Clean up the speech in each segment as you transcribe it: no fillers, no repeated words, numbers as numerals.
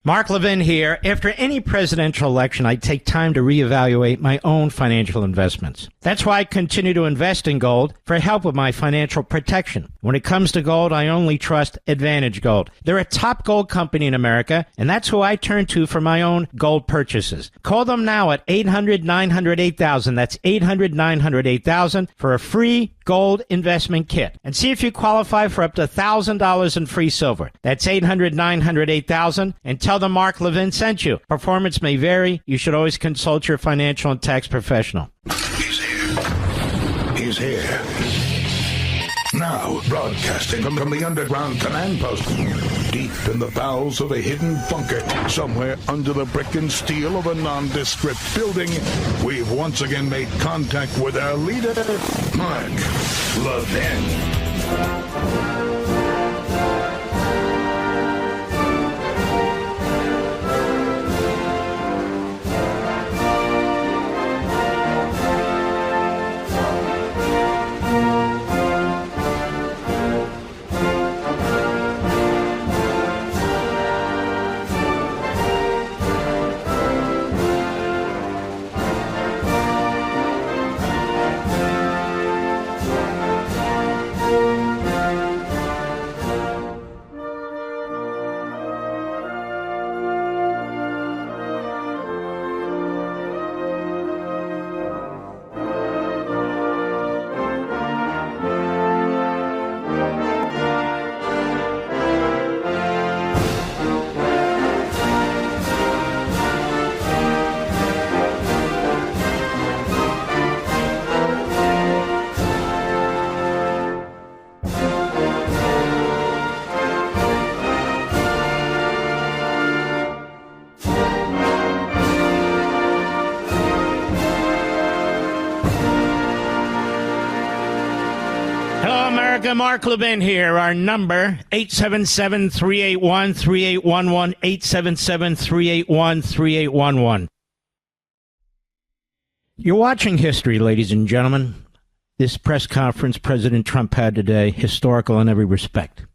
Mark Levin here. After any presidential election, I take time to reevaluate my own financial investments. That's why I continue to invest in gold for help with my financial protection. When it comes to gold, I only trust Advantage Gold. They're a top gold company in America, and that's who I turn to for my own gold purchases. Call them now at 800-900-8000. That's 800-900-8000 for a free gold investment kit. And see if you qualify for up to $1,000 in free silver. That's 800-900-8000. And tell them Mark Levin sent you. Performance may vary. You should always consult your financial and tax professional. He's here. He's here. Now, broadcasting from the underground command post, deep in the bowels of a hidden bunker, somewhere under the brick and steel of a nondescript building, we've once again made contact with our leader, Mark Levin. Mark Levin here. Our number, 877-381-3811, 877-381-3811. You're watching history, ladies and gentlemen. This press conference President Trump had today, historical in every respect.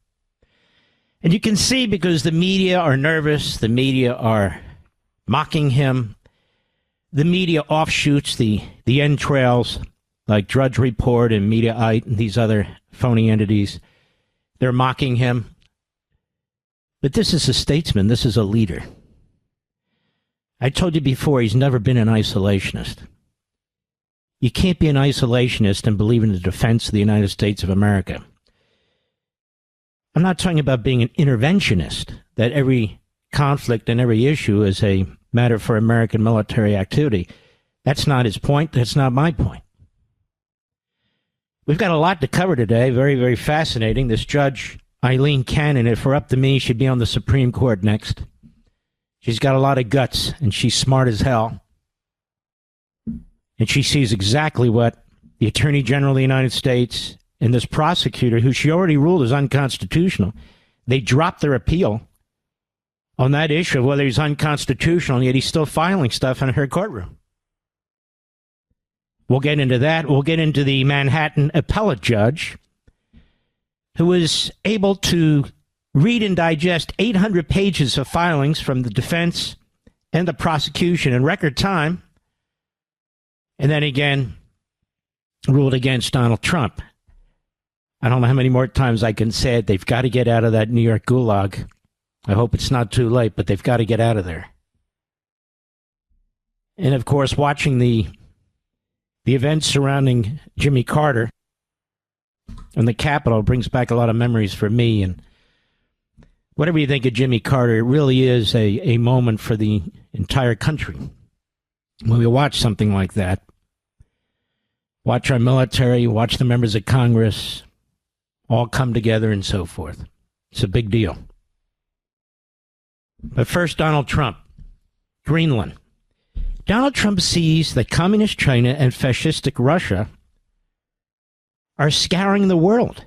And you can see because the media are nervous, the media are mocking him, the media offshoots, the entrails, like Drudge Report and Mediaite and these other phony entities, they're mocking him. But this is a statesman. This is a leader. I told you before, he's never been an isolationist. You can't be an isolationist and believe in the defense of the United States of America. I'm not talking about being an interventionist, that every conflict and every issue is a matter for American military activity. That's not his point. That's not my point. We've got a lot to cover today. Very, very fascinating. This Judge Aileen Cannon, if it were up to me, she'd be on the Supreme Court next. She's got a lot of guts, and she's smart as hell. And she sees exactly what the Attorney General of the United States and this prosecutor, who she already ruled is unconstitutional, they dropped their appeal on that issue of whether he's unconstitutional, and yet he's still filing stuff in her courtroom. We'll get into that. We'll get into the Manhattan appellate judge who was able to read and digest 800 pages of filings from the defense and the prosecution in record time, and then again ruled against Donald Trump. I don't know how many more times I can say it. They've got to get out of that New York gulag. I hope it's not too late, but they've got to get out of there. And, of course, watching the events surrounding Jimmy Carter and the Capitol brings back a lot of memories for me. And whatever you think of Jimmy Carter, it really is a moment for the entire country. When we watch something like that, watch our military, watch the members of Congress all come together and so forth. It's a big deal. But first, Donald Trump, Greenland. Donald Trump sees that communist China and fascistic Russia are scouring the world,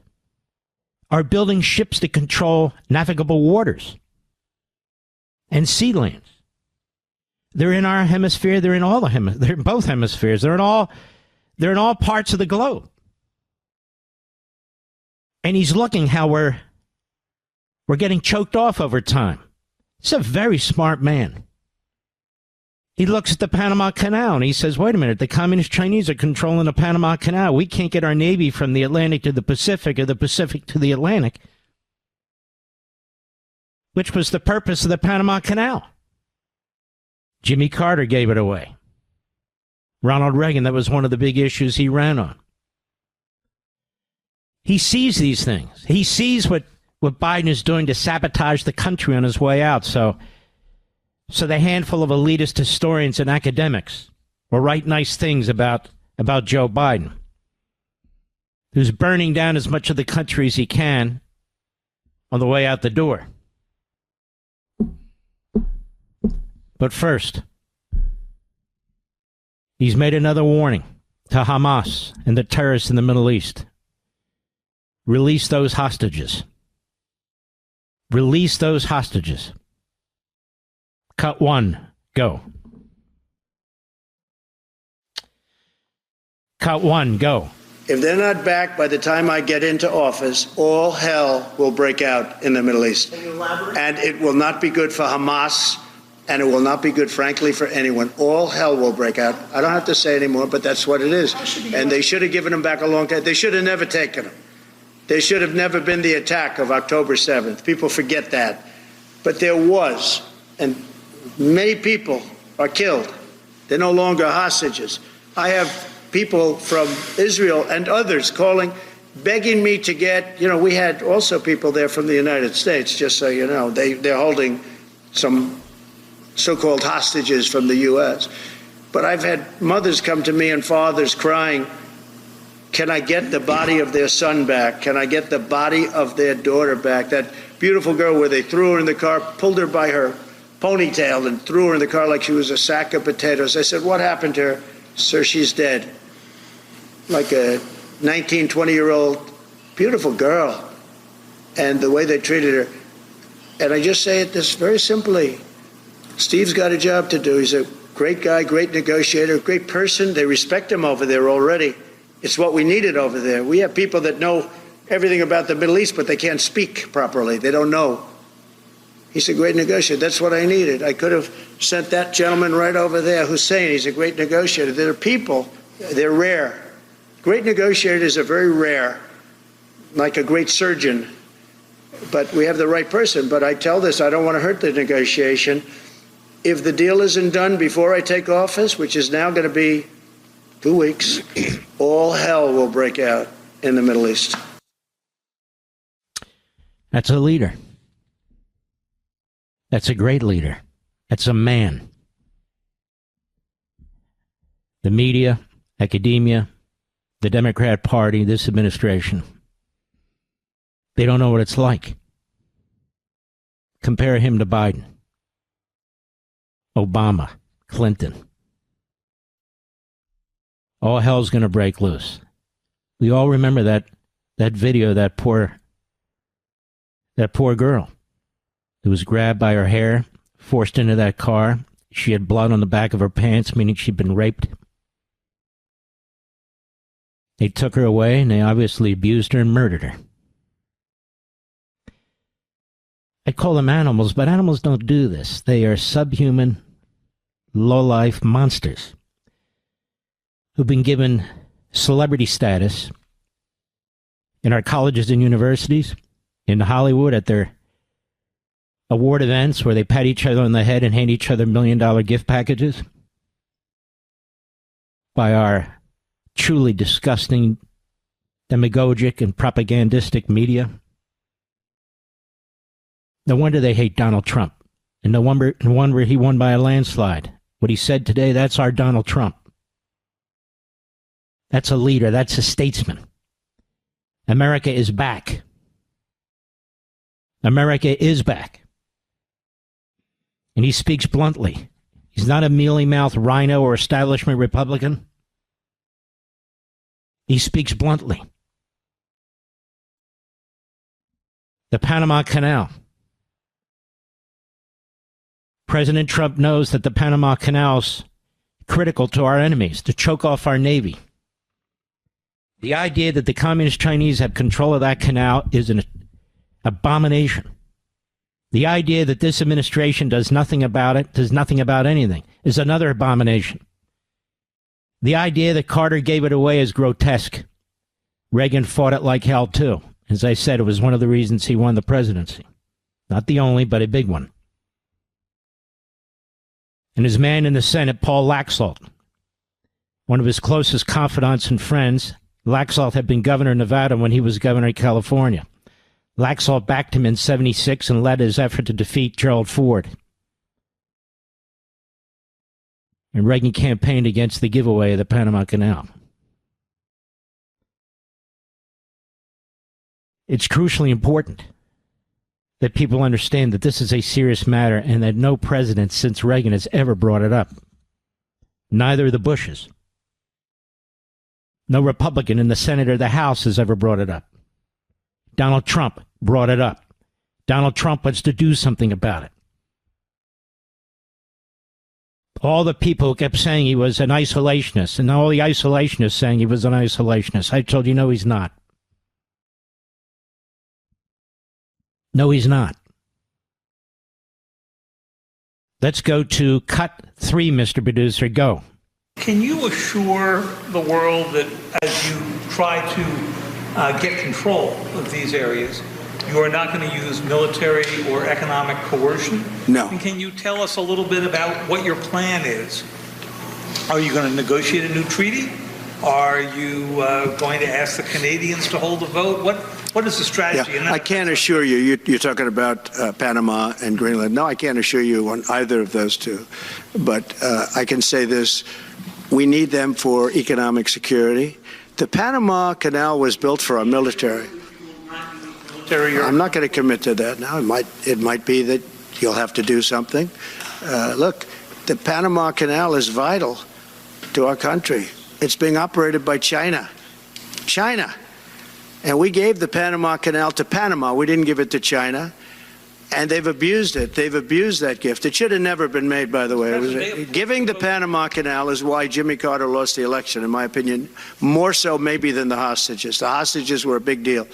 are building ships to control navigable waters and sea lanes. They're in our hemisphere. They're in all the they're in both hemispheres. They're in all parts of the globe. And he's looking how we're getting choked off over time. He's a very smart man. He looks at the Panama Canal and he says, wait a minute, the communist Chinese are controlling the Panama Canal. We can't get our Navy from the Atlantic to the Pacific or the Pacific to the Atlantic, which was the purpose of the Panama Canal. Jimmy Carter gave it away. Ronald Reagan, that was one of the big issues he ran on. He sees these things. He sees what Biden is doing to sabotage the country on his way out. So the handful of elitist historians and academics will write nice things about Joe Biden, who's burning down as much of the country as he can on the way out the door. But first, he's made another warning to Hamas and the terrorists in the Middle East. Release those hostages. Release those hostages. Cut 1, go. Cut 1, go. If they're not back by the time I get into office, all hell will break out in the Middle East. Can you elaborate? And it will not be good for Hamas, and it will not be good, frankly, for anyone. All hell will break out. I don't have to say anymore, but that's what it is. And they should have given them back a long time. They should have never taken them. There should have never been the attack of October 7th. People forget that. But there was, and many people are killed. They're no longer hostages. I have people from Israel and others calling, begging me to get, we had also people there from the United States, just so you know. They're holding some so-called hostages from the U.S. But I've had mothers come to me and fathers crying, can I get the body of their son back? Can I get the body of their daughter back? That beautiful girl where they threw her in the car, pulled her by her ponytail and threw her in the car like she was a sack of potatoes. I said, what happened to her? Sir, she's dead. Like a 19, 20-year-old beautiful girl. And the way they treated her. And I just say it this very simply. Steve's got a job to do. He's a great guy, great negotiator, great person. They respect him over there already. It's what we needed over there. We have people that know everything about the Middle East, but they can't speak properly. They don't know. He's a great negotiator. That's what I needed. I could have sent that gentleman right over there, Hussein. He's a great negotiator. There are people, they're rare. Great negotiators are very rare, like a great surgeon. But we have the right person. But I tell this, I don't want to hurt the negotiation. If the deal isn't done before I take office, which is now going to be 2 weeks, all hell will break out in the Middle East. That's a leader. That's a great leader. That's a man. The media, academia, the Democrat Party, this administration, they don't know what it's like. Compare him to Biden, Obama, Clinton. All hell's going to break loose. We all remember that video, that poor girl who was grabbed by her hair, forced into that car. She had blood on the back of her pants, meaning she'd been raped. They took her away, and they obviously abused her and murdered her. I call them animals, but animals don't do this. They are subhuman, low-life monsters who've been given celebrity status in our colleges and universities, in Hollywood at their award events where they pat each other on the head and hand each other $1 million gift packages, by our truly disgusting, demagogic, and propagandistic media. No wonder they hate Donald Trump. And no wonder he won by a landslide. What he said today, that's our Donald Trump. That's a leader. That's a statesman. America is back. America is back. And he speaks bluntly. He's not a mealy-mouthed rhino or establishment Republican. He speaks bluntly. The Panama Canal. President Trump knows that the Panama Canal's critical to our enemies, to choke off our Navy. The idea that the communist Chinese have control of that canal is an abomination. The idea that this administration does nothing about it, does nothing about anything, is another abomination. The idea that Carter gave it away is grotesque. Reagan fought it like hell, too. As I said, it was one of the reasons he won the presidency. Not the only, but a big one. And his man in the Senate, Paul Laxalt, one of his closest confidants and friends. Laxalt had been governor of Nevada when he was governor of California. Laxalt backed him in 76 and led his effort to defeat Gerald Ford. And Reagan campaigned against the giveaway of the Panama Canal. It's crucially important that people understand that this is a serious matter and that no president since Reagan has ever brought it up. Neither the Bushes. No Republican in the Senate or the House has ever brought it up. Donald Trump brought it up. Donald Trump wants to do something about it. All the people who kept saying he was an isolationist, and all the isolationists saying he was an isolationist. I told you, no, he's not. No, he's not. Let's go to cut 3, Mr. Producer. Go. Can you assure the world that as you try to get control of these areas, you are not going to use military or economic coercion? No. And can you tell us a little bit about what your plan is? Are you going to negotiate a new treaty? Are you going to ask the Canadians to hold a vote? What is the strategy? Yeah, I can't assure you. You're talking about Panama and Greenland. No, I can't assure you on either of those two. But I can say this. We need them for economic security. The Panama Canal was built for our military. I'm not going to commit to that now. It might be that you'll have to do something. Look, the Panama Canal is vital to our country. It's being operated by China. China. And we gave the Panama Canal to Panama. We didn't give it to China. And they've abused it. They've abused that gift. It should have never been made, by the way. Giving the Panama Canal is why Jimmy Carter lost the election, in my opinion, more so maybe than the hostages. The hostages were a big deal.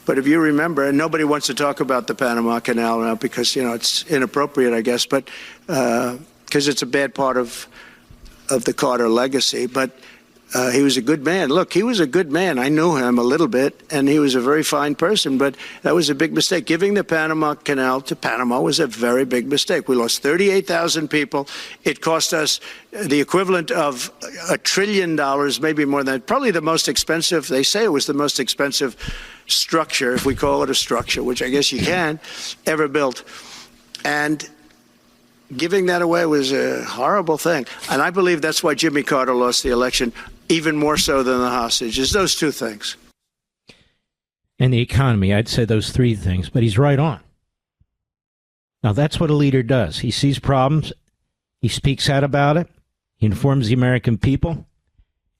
But if you remember, and nobody wants to talk about the Panama Canal now because, it's inappropriate, I guess, but because it's a bad part of the Carter legacy. But he was a good man. Look, he was a good man. I knew him a little bit, and he was a very fine person, but that was a big mistake. Giving the Panama Canal to Panama was a very big mistake. We lost 38,000 people. It cost us the equivalent of $1 trillion, maybe more than that. Probably the most expensive, they say it was the most expensive structure, if we call it a structure, which I guess you can, ever built. And giving that away was a horrible thing. And I believe that's why Jimmy Carter lost the election, even more so than the hostages. Those two things. And the economy, I'd say those 3 things, but he's right on. Now, that's what a leader does. He sees problems, he speaks out about it, he informs the American people,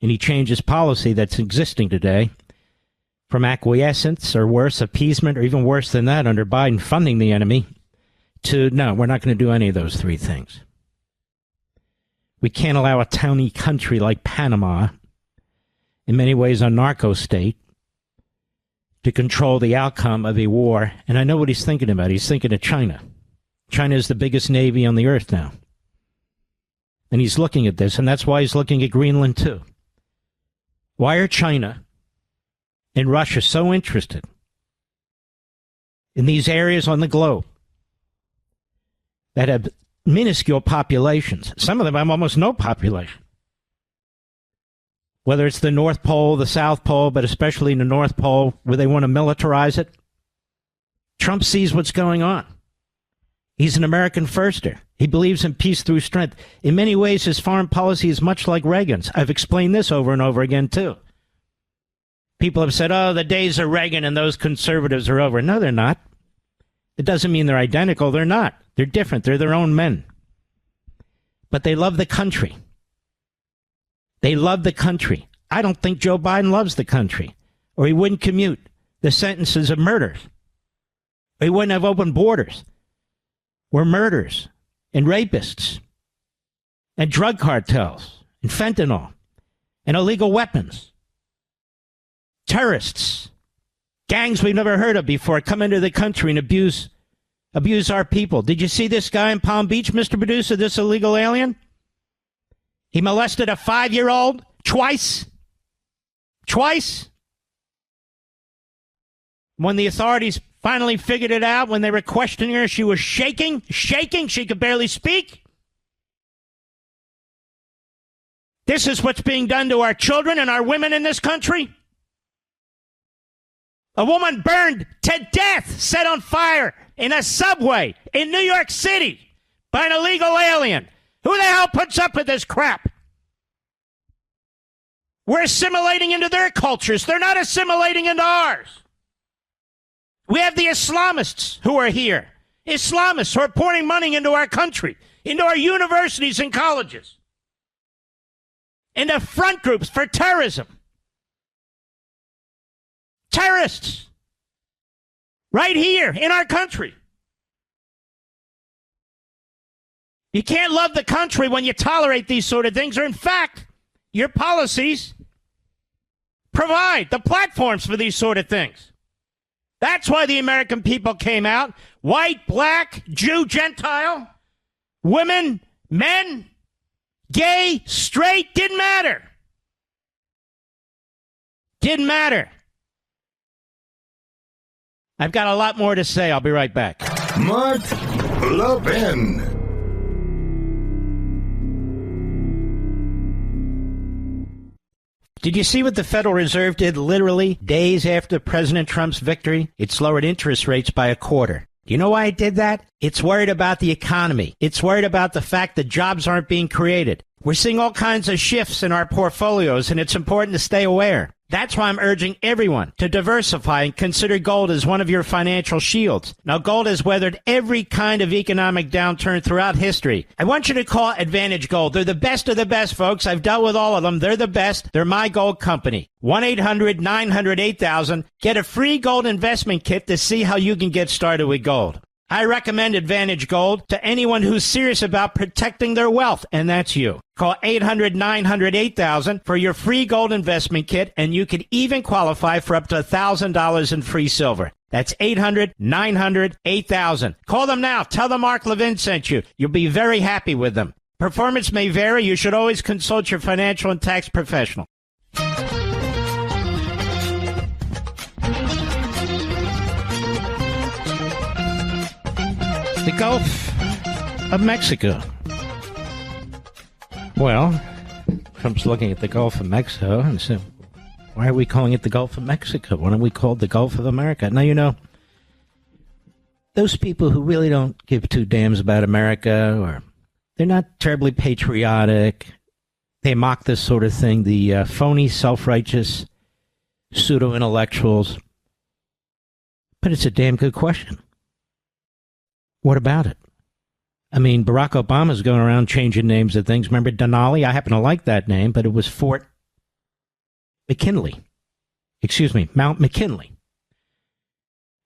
and he changes policy that's existing today from acquiescence or worse, appeasement, or even worse than that under Biden funding the enemy, to no, we're not going to do any of those 3 things. We can't allow a tiny country like Panama, in many ways a narco state, to control the outcome of a war. And I know what he's thinking about. He's thinking of China. China is the biggest navy on the earth now. And he's looking at this, and that's why he's looking at Greenland too. Why are China and Russia so interested in these areas on the globe that have minuscule populations? Some of them have almost no population. Whether it's the North Pole, the South Pole, but especially in the North Pole, where they want to militarize it. Trump sees what's going on. He's an American firster. He believes in peace through strength. In many ways, his foreign policy is much like Reagan's. I've explained this over and over again, too. People have said, oh, the days of Reagan and those conservatives are over. No, they're not. It doesn't mean they're identical. They're not. They're different. They're their own men. But they love the country. They love the country. I don't think Joe Biden loves the country, or he wouldn't commute the sentences of murders. Or he wouldn't have open borders. We're murderers and rapists and drug cartels and fentanyl and illegal weapons. Terrorists, gangs we've never heard of before come into the country and abuse abuse our people. Did you see this guy in Palm Beach, Mr. Producer, this illegal alien? He molested a 5-year-old twice. Twice. When the authorities finally figured it out, when they were questioning her, she was shaking. She could barely speak. This is what's being done to our children and our women in this country. A woman burned to death, set on fire in a subway in New York City by an illegal alien. Who the hell puts up with this crap? We're assimilating into their cultures. They're not assimilating into ours. We have the Islamists who are here. Islamists who are pouring money into our country, into our universities and colleges, into front groups for terrorism. Terrorists. Right here in our country. You can't love the country when you tolerate these sort of things, or in fact, your policies provide the platforms for these sort of things. That's why the American people came out. White, black, Jew, Gentile, women, men, gay, straight, didn't matter. Didn't matter. I've got a lot more to say. I'll be right back. Mark Levin. Did you see what the Federal Reserve did literally days after President Trump's victory? It's lowered interest rates by a quarter. Do you know why it did that? It's worried about the economy. It's worried about the fact that jobs aren't being created. We're seeing all kinds of shifts in our portfolios, and it's important to stay aware. That's why I'm urging everyone to diversify and consider gold as one of your financial shields. Now, gold has weathered every kind of economic downturn throughout history. I want you to call Advantage Gold. They're the best of the best, folks. I've dealt with all of them. They're the best. They're my gold company. 1-800-900-8000. Get a free gold investment kit to see how you can get started with gold. I recommend Advantage Gold to anyone who's serious about protecting their wealth, and that's you. Call 800-900-8000 for your free gold investment kit, and you could even qualify for up to $1,000 in free silver. That's 800-900-8000. Call them now. Tell them Mark Levin sent you. You'll be very happy with them. Performance may vary. You should always consult your financial and tax professional. The Gulf of Mexico. Well, Trump's looking at the Gulf of Mexico and said, why are we calling it the Gulf of Mexico? Why don't we call it the Gulf of America? Now, you know, those people who really don't give two damns about America, or they're not terribly patriotic, they mock this sort of thing, the phony, self-righteous, pseudo-intellectuals. But it's a damn good question. What about it? I mean, Barack Obama's going around changing names of things. Remember Denali? I happen to like that name, but it was Fort McKinley. Mount McKinley.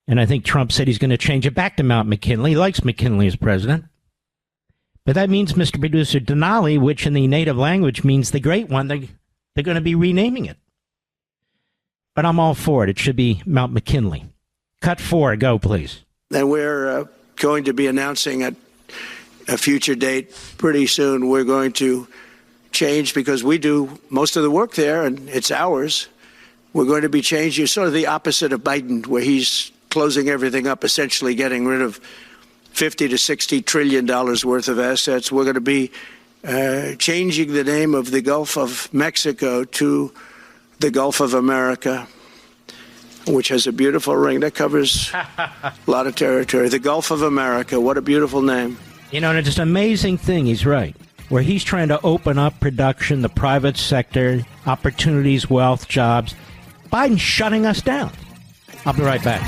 And I think Trump said he's going to change it back to Mount McKinley. He likes McKinley as president. But that means, Mr. Producer, Denali, which in the native language means the great one, they're going to be renaming it. But I'm all for it. It should be Mount McKinley. Cut 4. Go, please. And we're going to be announcing at a future date pretty soon. We're going to change, because we do most of the work there and it's ours. We're going to be changing, sort of the opposite of Biden, where he's closing everything up, essentially getting rid of $50 to $60 trillion worth of assets. We're going to be changing the name of the Gulf of Mexico to the Gulf of America, which has a beautiful ring that covers a lot of territory. The Gulf of America, what a beautiful name. You know, and it's just an amazing thing, he's right, where he's trying to open up production, the private sector, opportunities, wealth, jobs. Biden's shutting us down. I'll be right back.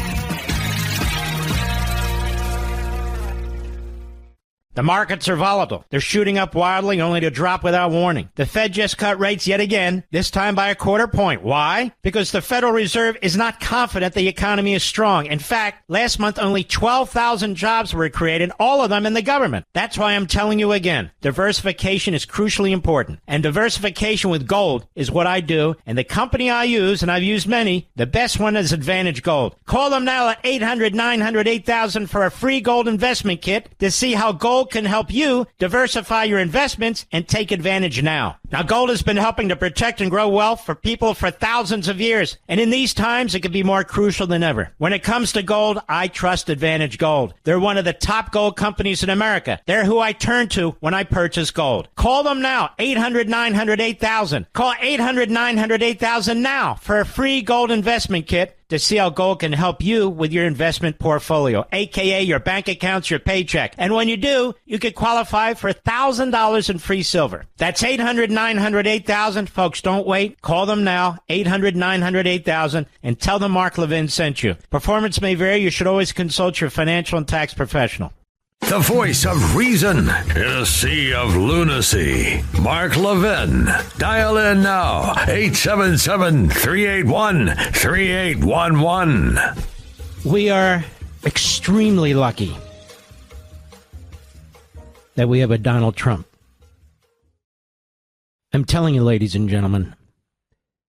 The markets are volatile. They're shooting up wildly only to drop without warning. The Fed just cut rates yet again, this time by a quarter point. Why? Because the Federal Reserve is not confident the economy is strong. In fact, last month only 12,000 jobs were created, all of them in the government. That's why I'm telling you again, diversification is crucially important. And diversification with gold is what I do. And the company I use, and I've used many, the best one is Advantage Gold. Call them now at 800-900-8000 for a free gold investment kit to see how gold can help you diversify your investments and take advantage now. Now, gold has been helping to protect and grow wealth for people for thousands of years. And in these times, it could be more crucial than ever. When it comes to gold, I trust Advantage Gold. They're one of the top gold companies in America. They're who I turn to when I purchase gold. Call them now, 800-900-8000. Call 800-900-8000 now for a free gold investment kit to see how gold can help you with your investment portfolio, a.k.a. your bank accounts, your paycheck. And when you do, you could qualify for $1,000 in free silver. That's 800-900-8000. Folks, don't wait. Call them now, 800-900-8000, and tell them Mark Levin sent you. Performance may vary. You should always consult your financial and tax professional. The voice of reason in a sea of lunacy. Mark Levin. Dial in now. 877-381-3811. We are extremely lucky that we have a Donald Trump. I'm telling you, ladies and gentlemen,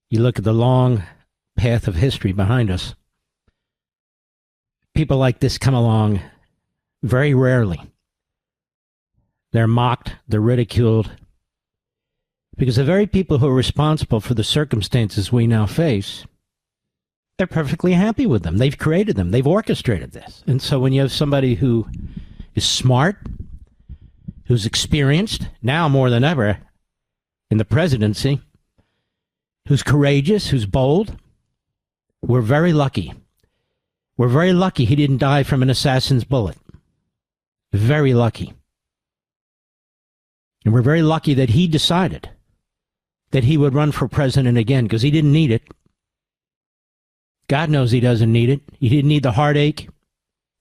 you look at the long path of history behind us. People like this come along very rarely. They're mocked, they're ridiculed, because the very people who are responsible for the circumstances we now face, they're perfectly happy with them. They've created them. They've orchestrated this. And so when you have somebody who is smart, who's experienced, now more than ever in the presidency, who's courageous, who's bold, we're very lucky. We're very lucky he didn't die from an assassin's bullet. Very lucky. And we're very lucky that he decided that he would run for president again, because he didn't need it. God knows he doesn't need it. He didn't need the heartache.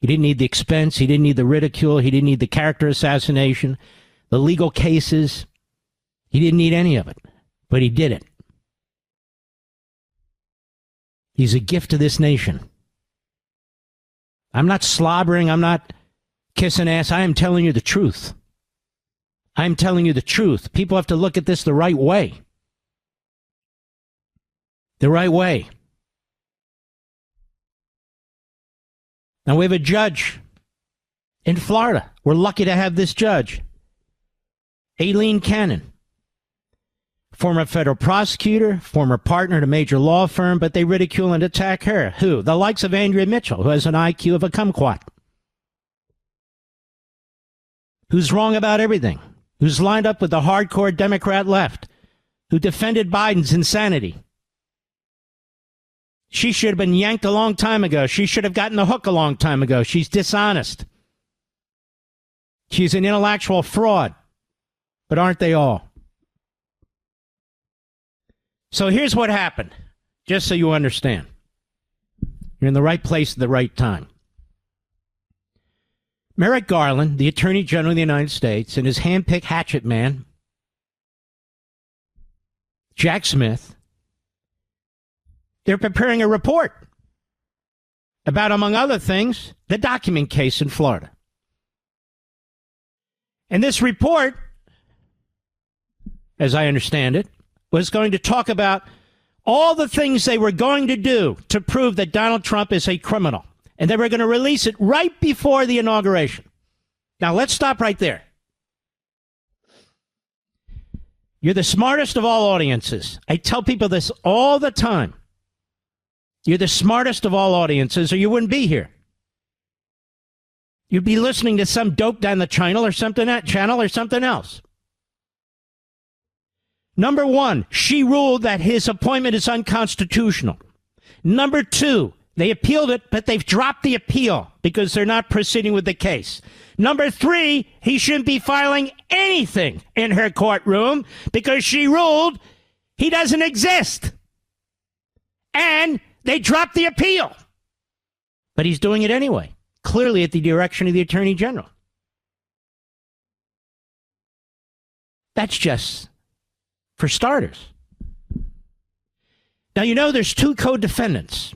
He didn't need the expense. He didn't need the ridicule. He didn't need the character assassination, the legal cases. He didn't need any of it, but he did it. He's a gift to this nation. I'm not slobbering. I'm not kissing ass. I am telling you the truth. I'm telling you the truth. People have to look at this the right way. The right way. Now we have a judge in Florida. We're lucky to have this judge. Aileen Cannon. Former federal prosecutor, former partner at a major law firm, but they ridicule and attack her. Who? The likes of Andrea Mitchell, who has an IQ of a kumquat. Who's wrong about everything, who's lined up with the hardcore Democrat left, who defended Biden's insanity. She should have been yanked a long time ago. She should have gotten the hook a long time ago. She's dishonest. She's an intellectual fraud. But aren't they all? So here's what happened, just so you understand. You're in the right place at the right time. Merrick Garland, the Attorney General of the United States, and his handpicked hatchet man, Jack Smith, they're preparing a report about, among other things, the document case in Florida. And this report, as I understand it, was going to talk about all the things they were going to do to prove that Donald Trump is a criminal. And they were going to release it right before the inauguration. Now, let's stop right there. You're the smartest of all audiences. I tell people this all the time. You're the smartest of all audiences, or you wouldn't be here. You'd be listening to some dope down the channel or something else. Number one, she ruled that his appointment is unconstitutional. Number two, they appealed it, but they've dropped the appeal because they're not proceeding with the case. Number three, he shouldn't be filing anything in her courtroom because she ruled he doesn't exist. And they dropped the appeal. But he's doing it anyway, clearly at the direction of the Attorney General. That's just for starters. Now, you know there's two co-defendants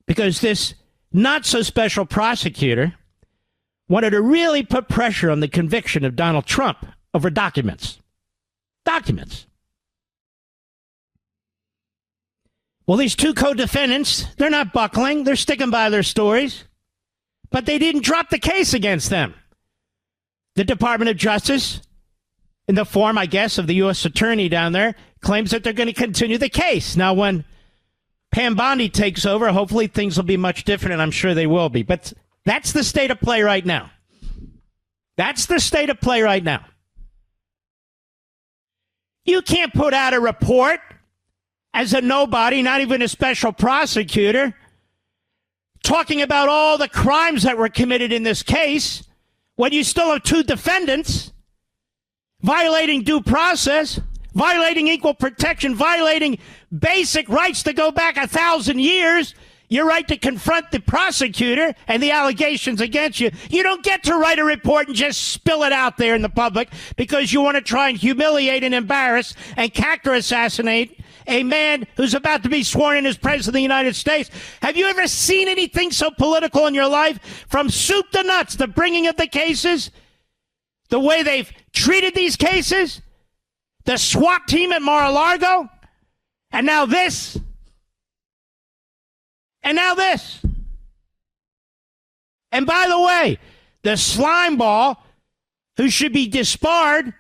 because this not-so-special prosecutor wanted to really put pressure on the conviction of Donald Trump over documents. Documents. Well, these two co-defendants, they're not buckling. They're sticking by their stories. But they didn't drop the case against them. The Department of Justice, in the form, I guess, of the U.S. Attorney down there, claims that they're going to continue the case. Now, when Pam Bondi takes over, hopefully things will be much different, and I'm sure they will be. But that's the state of play right now. That's the state of play right now. You can't put out a report as a nobody, not even a special prosecutor, talking about all the crimes that were committed in this case when you still have two defendants violating due process, violating equal protection, violating basic rights to go back 1,000 years, your right to confront the prosecutor and the allegations against you. You don't get to write a report and just spill it out there in the public because you want to try and humiliate and embarrass and character assassinate a man who's about to be sworn in as president of the United States. Have you ever seen anything so political in your life? From soup to nuts, the bringing of the cases, the way they've treated these cases, the SWAT team at Mar-a-Lago, and now this. And now this. And by the way, the slimeball who should be disbarred,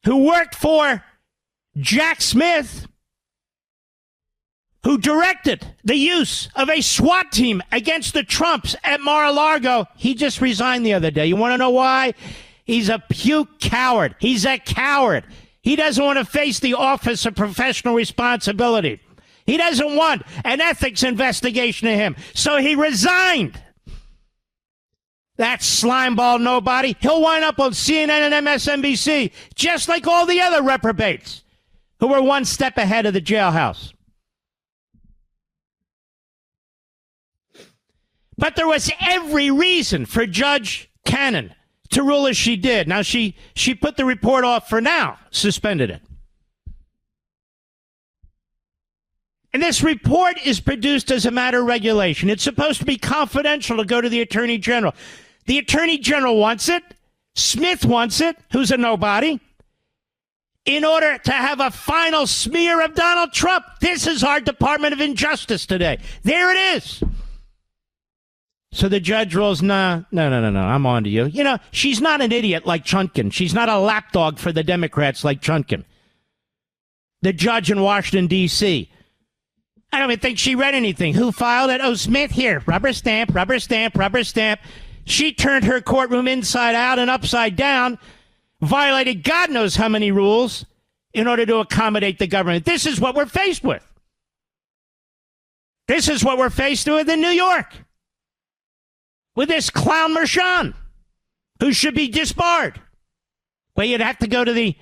who worked for Jack Smith, who directed the use of a SWAT team against the Trumps at Mar-a-Lago, he just resigned the other day. You want to know why? He's a puke coward. He's a coward. He doesn't want to face the Office of Professional Responsibility. He doesn't want an ethics investigation of him. So he resigned. That slimeball nobody. He'll wind up on CNN and MSNBC, just like all the other reprobates who were one step ahead of the jailhouse. But there was every reason for Judge Cannon to rule as she did. Now, she put the report off for now, suspended it. And this report is produced as a matter of regulation. It's supposed to be confidential to go to the Attorney General. The Attorney General wants it. Smith wants it, who's a nobody, in order to have a final smear of Donald Trump. This is our Department of Injustice today. There it is. So the judge rules, no, I'm on to you. You know, she's not an idiot like Chutkan. She's not a lapdog for the Democrats like Chutkan. The judge in Washington, D.C., I don't even think she read anything. Who filed it? Oh, Smith, here. Rubber stamp, rubber stamp, rubber stamp. She turned her courtroom inside out and upside down, violated God knows how many rules in order to accommodate the government. This is what we're faced with. This is what we're faced with in New York. With this clown Merchan, who should be disbarred. Well, you'd have to go to the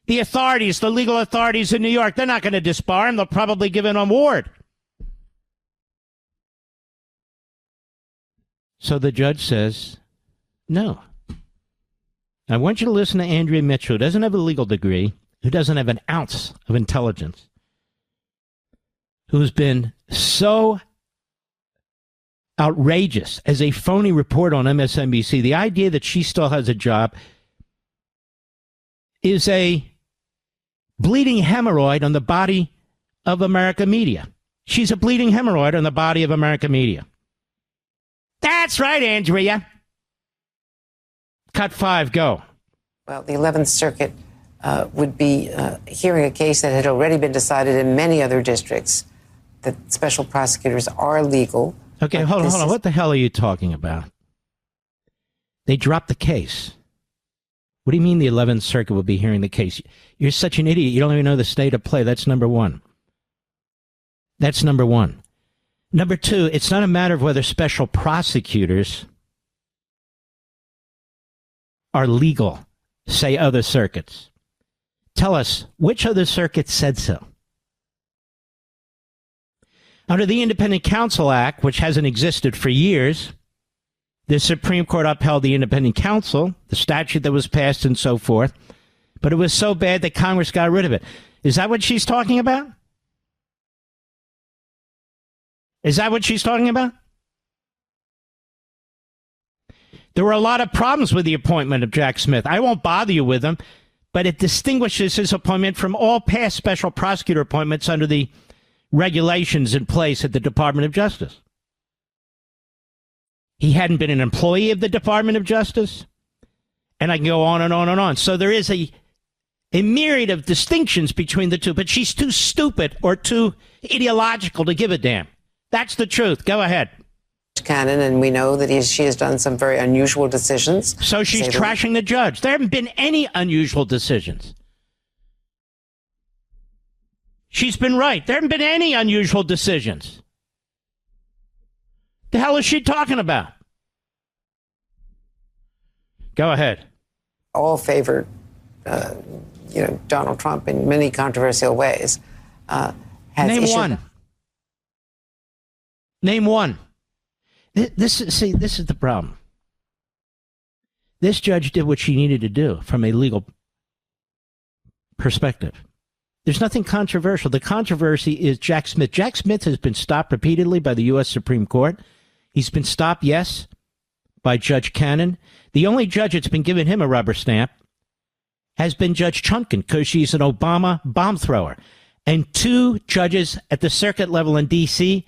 authorities, the legal authorities in New York. They're not going to disbar him. They'll probably give him an award. So the judge says, no. I want you to listen to Andrea Mitchell, who doesn't have a legal degree, who doesn't have an ounce of intelligence, who's been so outrageous as a phony report on MSNBC. The idea that she still has a job is a bleeding hemorrhoid on the body of America media. She's a bleeding hemorrhoid on the body of America media. That's right, Andrea. Cut 5, go. Well, the 11th Circuit would be hearing a case that had already been decided in many other districts, that special prosecutors are legal. Okay, hold on. What the hell are you talking about? They dropped the case. What do you mean the 11th Circuit will be hearing the case? You're such an idiot. You don't even know the state of play. That's number one. That's number one. Number two, it's not a matter of whether special prosecutors are legal, say other circuits. Tell us, which other circuit said so? Under the Independent Counsel Act, which hasn't existed for years, the Supreme Court upheld the Independent Counsel, the statute that was passed and so forth, But it was so bad that Congress got rid of it. Is that what she's talking about? Is that what she's talking about? There were a lot of problems with the appointment of Jack Smith. I won't bother you with them, but it distinguishes his appointment from all past special prosecutor appointments under the regulations in place at the Department of Justice. He hadn't been an employee of the Department of Justice, and I can go on and on and on. So there is a myriad of distinctions between the two, but she's too stupid or too ideological to give a damn. That's the truth. Go ahead. Cannon, and we know that she has done some very unusual decisions. So she's trashing the judge. There haven't been any unusual decisions. She's been right. There haven't been any unusual decisions. The hell is she talking about? Go ahead. All favored, Donald Trump in many controversial ways. Name one. Name one. This is the problem. This judge did what she needed to do from a legal perspective. There's nothing controversial. The controversy is Jack Smith. Jack Smith has been stopped repeatedly by the U.S. Supreme Court. He's been stopped, yes, by Judge Cannon. The only judge that's been giving him a rubber stamp has been Judge Chunkin, because she's an Obama bomb thrower. And two judges at the circuit level in D.C.,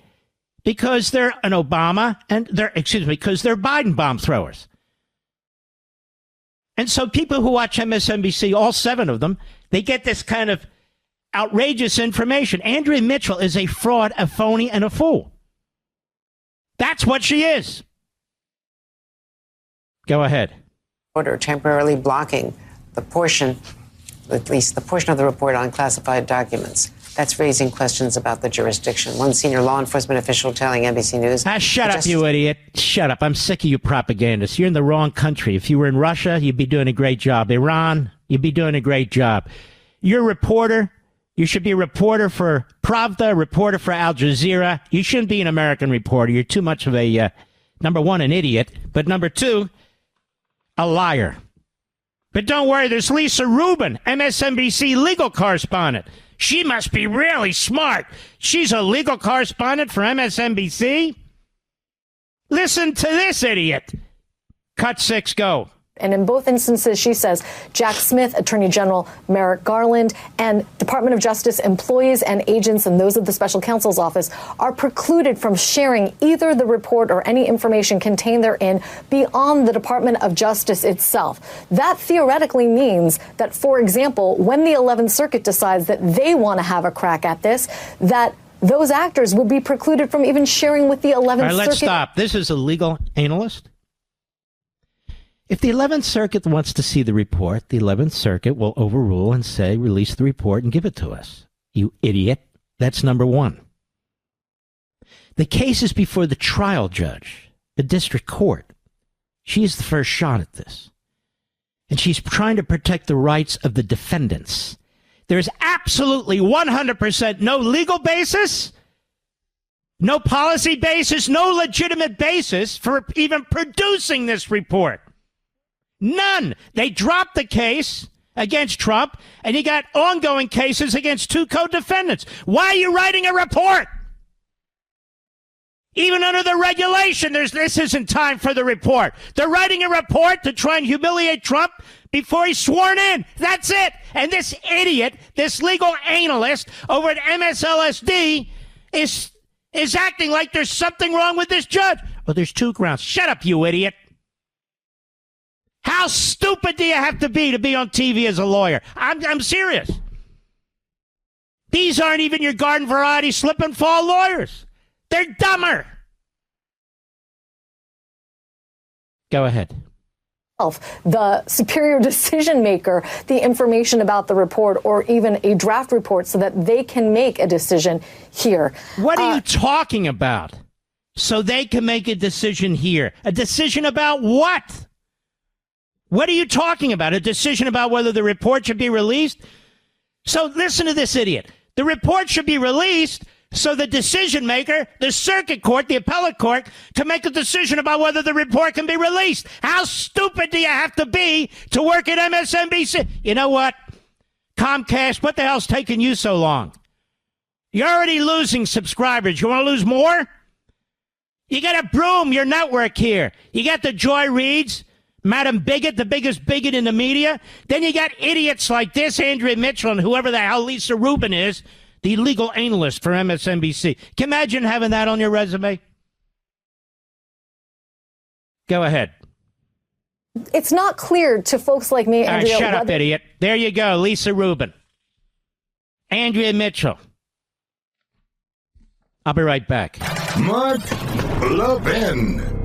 because they're an Obama because they're Biden bomb throwers. And so people who watch MSNBC, all seven of them, they get this kind of outrageous information. Andrea Mitchell is a fraud, a phony, and a fool. That's what she is. Go ahead. Order temporarily blocking the portion, at least the portion of the report on classified documents. That's raising questions about the jurisdiction. One senior law enforcement official telling NBC News... Shut up, you idiot. Shut up. I'm sick of you propagandists. You're in the wrong country. If you were in Russia, you'd be doing a great job. Iran, you'd be doing a great job. You're a reporter. You should be a reporter for Pravda, a reporter for Al Jazeera. You shouldn't be an American reporter. You're too much of a, number one, an idiot, but number two, a liar. But don't worry, there's Lisa Rubin, MSNBC legal correspondent. She must be really smart. She's a legal correspondent for MSNBC? Listen to this idiot. Cut 6, go. And in both instances, she says Jack Smith, Attorney General Merrick Garland, and Department of Justice employees and agents and those of the special counsel's office are precluded from sharing either the report or any information contained therein beyond the Department of Justice itself. That theoretically means that, for example, when the 11th Circuit decides that they want to have a crack at this, that those actors would be precluded from even sharing with the 11th Circuit. All right, let's stop. This is a legal analyst. If the 11th Circuit wants to see the report, the 11th Circuit will overrule and say, release the report and give it to us. You idiot. That's number one. The case is before the trial judge, the district court. She's the first shot at this. And she's trying to protect the rights of the defendants. There's absolutely 100% no legal basis, no policy basis, no legitimate basis for even producing this report. None. They dropped the case against Trump, and you got ongoing cases against two co-defendants. Why are you writing a report? Even under the regulation, this isn't time for the report. They're writing a report to try and humiliate Trump before he's sworn in. That's it. And this idiot, this legal analyst over at MSLSD is acting like there's something wrong with this judge. Well, there's two grounds. Shut up, you idiot. How stupid do you have to be on TV as a lawyer? I'm serious. These aren't even your garden variety slip and fall lawyers. They're dumber. Go ahead. The superior decision maker, the information about the report or even a draft report so that they can make a decision here. What are you talking about? So they can make a decision here. A decision about what? What are you talking about? A decision about whether the report should be released? So listen to this idiot. The report should be released So the decision maker, the circuit court, the appellate court, can make a decision about whether the report can be released. How stupid do you have to be to work at MSNBC? You know what? Comcast, what the hell's taking you so long? You're already losing subscribers. You want to lose more? You got to broom your network here. You got the Joy Reids, Madam Bigot, the biggest bigot in the media. Then you got idiots like this, Andrea Mitchell, and whoever the hell Lisa Rubin is, the legal analyst for MSNBC. Can you imagine having that on your resume? Go ahead. It's not clear to folks like me, Andrea. Shut up, idiot. There you go, Lisa Rubin. Andrea Mitchell. I'll be right back. Mark Levin.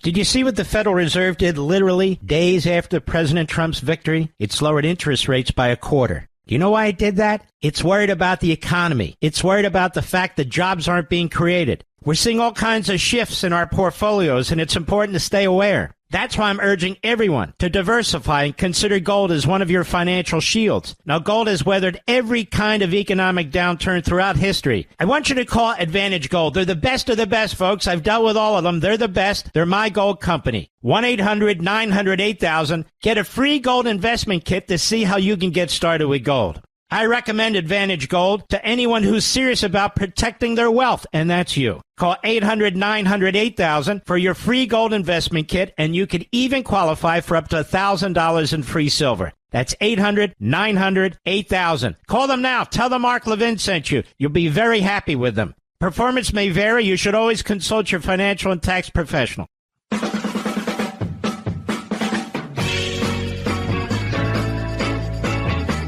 Did you see what the Federal Reserve did literally days after President Trump's victory? It's lowered interest rates by 1/4. Do you know why it did that? It's worried about the economy. It's worried about the fact that jobs aren't being created. We're seeing all kinds of shifts in our portfolios, and it's important to stay aware. That's why I'm urging everyone to diversify and consider gold as one of your financial shields. Now, gold has weathered every kind of economic downturn throughout history. I want you to call Advantage Gold. They're the best of the best, folks. I've dealt with all of them. They're the best. They're my gold company. 1-800-900-8000. Get a free gold investment kit to see how you can get started with gold. I recommend Advantage Gold to anyone who's serious about protecting their wealth, and that's you. Call 800-900-8000 for your free gold investment kit, and you could even qualify for up to $1,000 in free silver. That's 800-900-8000. Call them now. Tell them Mark Levin sent you. You'll be very happy with them. Performance may vary. You should always consult your financial and tax professional.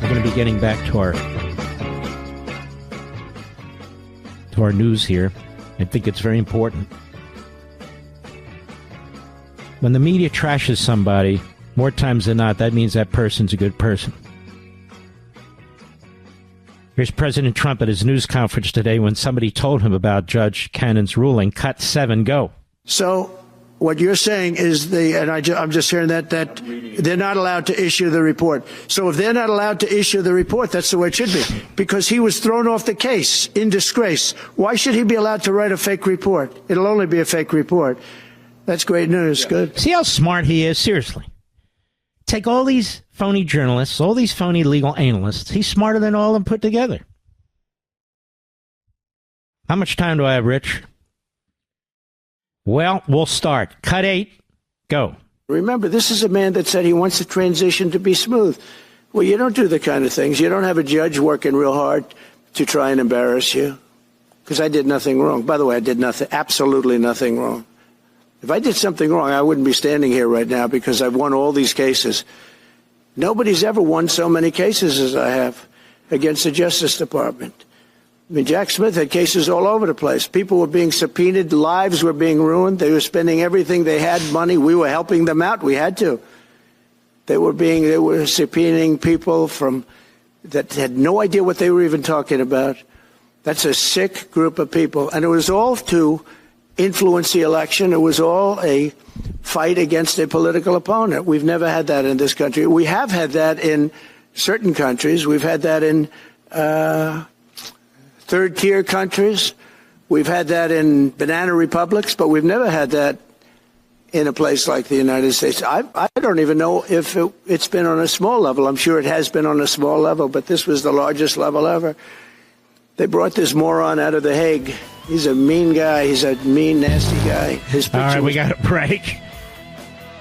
We're going to be getting back to our news here. I think it's very important. When the media trashes somebody, more times than not, that means that person's a good person. Here's President Trump at his news conference today when somebody told him about Judge Cannon's ruling. Cut 7, go. So what you're saying is I'm just hearing that they're not allowed to issue the report. So if they're not allowed to issue the report, that's the way it should be. Because he was thrown off the case in disgrace. Why should he be allowed to write a fake report? It'll only be a fake report. That's great news. Good. See how smart he is? Seriously. Take all these phony journalists, all these phony legal analysts. He's smarter than all of them put together. How much time do I have, Rich? Well, we'll start. Cut 8, go. Remember, this is a man that said he wants the transition to be smooth. Well, you don't do the kind of things. You don't have a judge working real hard to try and embarrass you. Because I did nothing wrong. By the way, I did nothing, absolutely nothing wrong. If I did something wrong, I wouldn't be standing here right now because I've won all these cases. Nobody's ever won so many cases as I have against the Justice Department. I mean, Jack Smith had cases all over the place. People were being subpoenaed. Lives were being ruined. They were spending everything they had, money. We were helping them out. We had to. They were subpoenaing people that had no idea what they were even talking about. That's a sick group of people. And it was all to influence the election. It was all a fight against a political opponent. We've never had that in this country. We have had that in certain countries. We've had that in third-tier countries. We've had that in banana republics, but we've never had that in a place like the United States. I don't even know if it's been on a small level. I'm sure it has been on a small level, but this was the largest level ever. They brought this moron out of The Hague. He's a mean guy. He's a mean, nasty guy. All right, we got a break.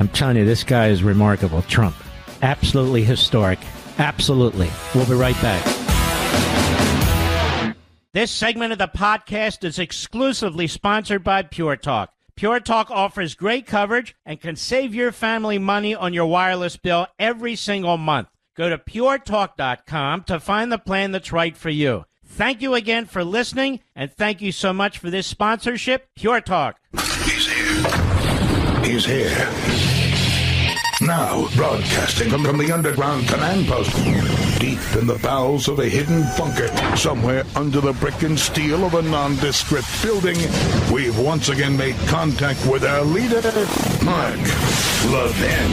I'm telling you, this guy is remarkable. Trump. Absolutely historic. Absolutely. We'll be right back. This segment of the podcast is exclusively sponsored by Pure Talk. Pure Talk offers great coverage and can save your family money on your wireless bill every single month. Go to puretalk.com to find the plan that's right for you. Thank you again for listening, and thank you so much for this sponsorship, Pure Talk. He's here. He's here. Now, broadcasting from the underground command post, deep in the bowels of a hidden bunker, somewhere under the brick and steel of a nondescript building, we've once again made contact with our leader, Mark Levin.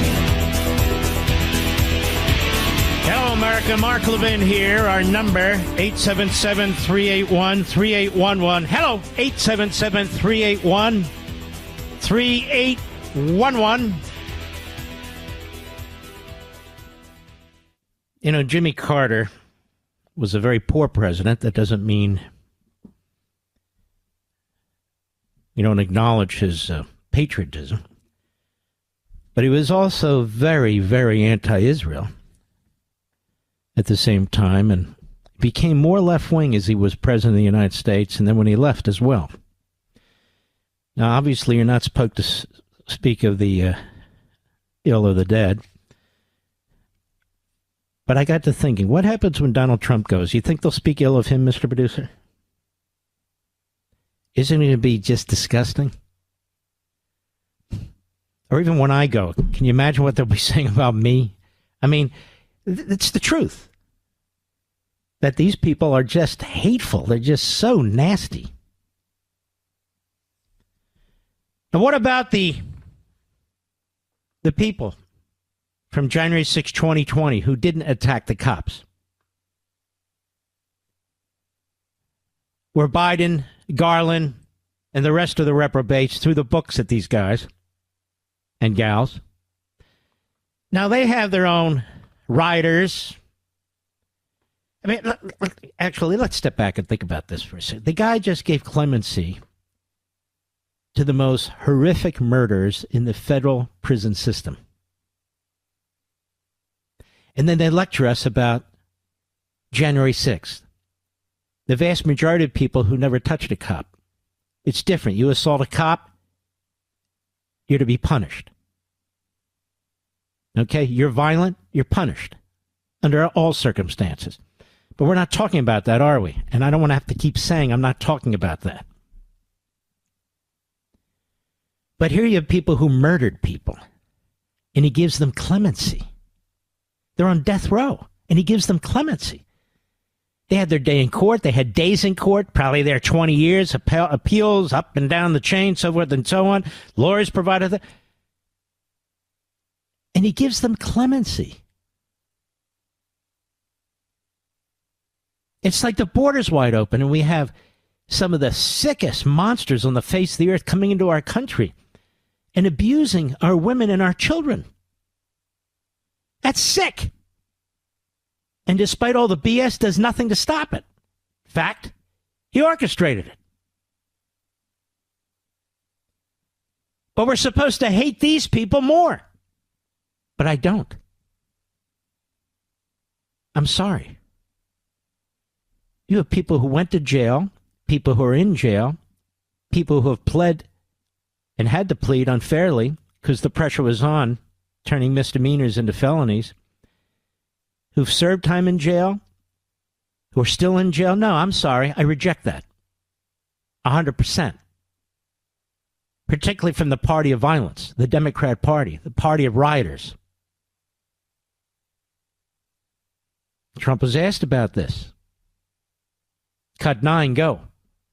Hello, America. Mark Levin here. Our number, 877-381-3811. Hello, 877-381-3811. You know, Jimmy Carter was a very poor president. That doesn't mean you don't acknowledge his patriotism. But he was also very, very anti-Israel at the same time, and became more left-wing as he was president of the United States, and then when he left as well. Now, obviously, you're not supposed to speak of the ill or the dead, but I got to thinking, what happens when Donald Trump goes? You think they'll speak ill of him, Mr. Producer? Isn't it going to be just disgusting? Or even when I go, can you imagine what they'll be saying about me? I mean, it's the truth. That these people are just hateful. They're just so nasty. Now, what about the people from January 6, 2020 who didn't attack the cops? Where Biden, Garland, and the rest of the reprobates threw the books at these guys and gals. Now, they have their own rioters. I mean, actually, let's step back and think about this for a second. The guy just gave clemency to the most horrific murders in the federal prison system. And then they lecture us about January 6th. The vast majority of people who never touched a cop. It's different. You assault a cop, you're to be punished. Okay? You're violent, you're punished under all circumstances. But we're not talking about that, are we? And I don't want to have to keep saying I'm not talking about that. But here you have people who murdered people, and he gives them clemency. They're on death row, and he gives them clemency. They had their day in court. They had days in court, probably there 20 years, appeals up and down the chain, so forth and so on. Lawyers provided that. And he gives them clemency. It's like the border's wide open, and we have some of the sickest monsters on the face of the earth coming into our country and abusing our women and our children. That's sick. And despite all the BS, does nothing to stop it. In fact, he orchestrated it. But we're supposed to hate these people more. But I don't. I'm sorry. You have people who went to jail, people who are in jail, people who have pled and had to plead unfairly because the pressure was on, turning misdemeanors into felonies, who've served time in jail, who are still in jail. No, I'm sorry. I reject that. 100%. Particularly from the party of violence, the Democrat Party, the party of rioters. Trump was asked about this. Cut 9, go.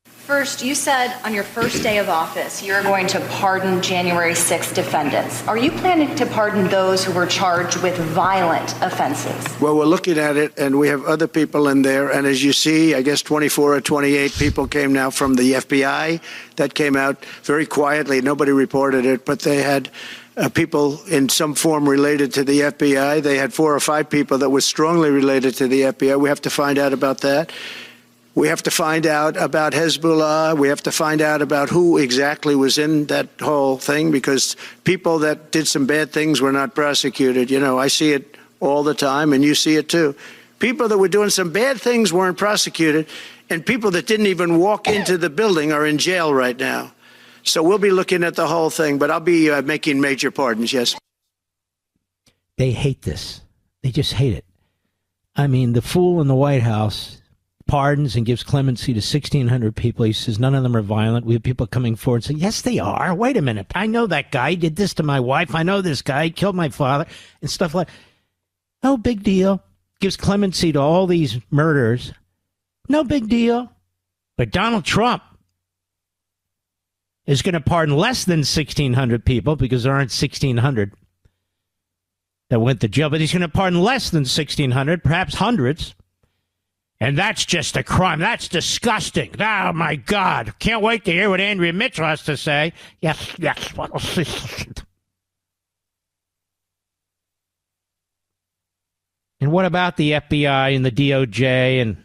First, you said on your first day of office you're going to pardon January 6 defendants. Are you planning to pardon those who were charged with violent offenses? Well, we're looking at it, and we have other people in there. And as you see, I guess 24 or 28 people came now from the FBI. That came out very quietly. Nobody reported it, but they had people in some form related to the FBI. They had 4 or 5 people that were strongly related to the FBI. We have to find out about that. We have to find out about Hezbollah. We have to find out about who exactly was in that whole thing, because people that did some bad things were not prosecuted. You know, I see it all the time, and you see it too. People that were doing some bad things weren't prosecuted, and people that didn't even walk into the building are in jail right now. So we'll be looking at the whole thing, but I'll be making major pardons, yes. They hate this. They just hate it. I mean, the fool in the White House pardons and gives clemency to 1,600 people. He says none of them are violent. We have people coming forward and saying, yes, they are. Wait a minute. I know that guy. He did this to my wife. I know this guy. He killed my father and stuff like that. No big deal. Gives clemency to all these murders. No big deal. But Donald Trump is going to pardon less than 1,600 people because there aren't 1,600. that went to jail, but he's going to pardon less than 1,600, perhaps hundreds. And that's just a crime. That's disgusting. Oh, my God. Can't wait to hear what Andrea Mitchell has to say. Yes. And what about the FBI and the DOJ and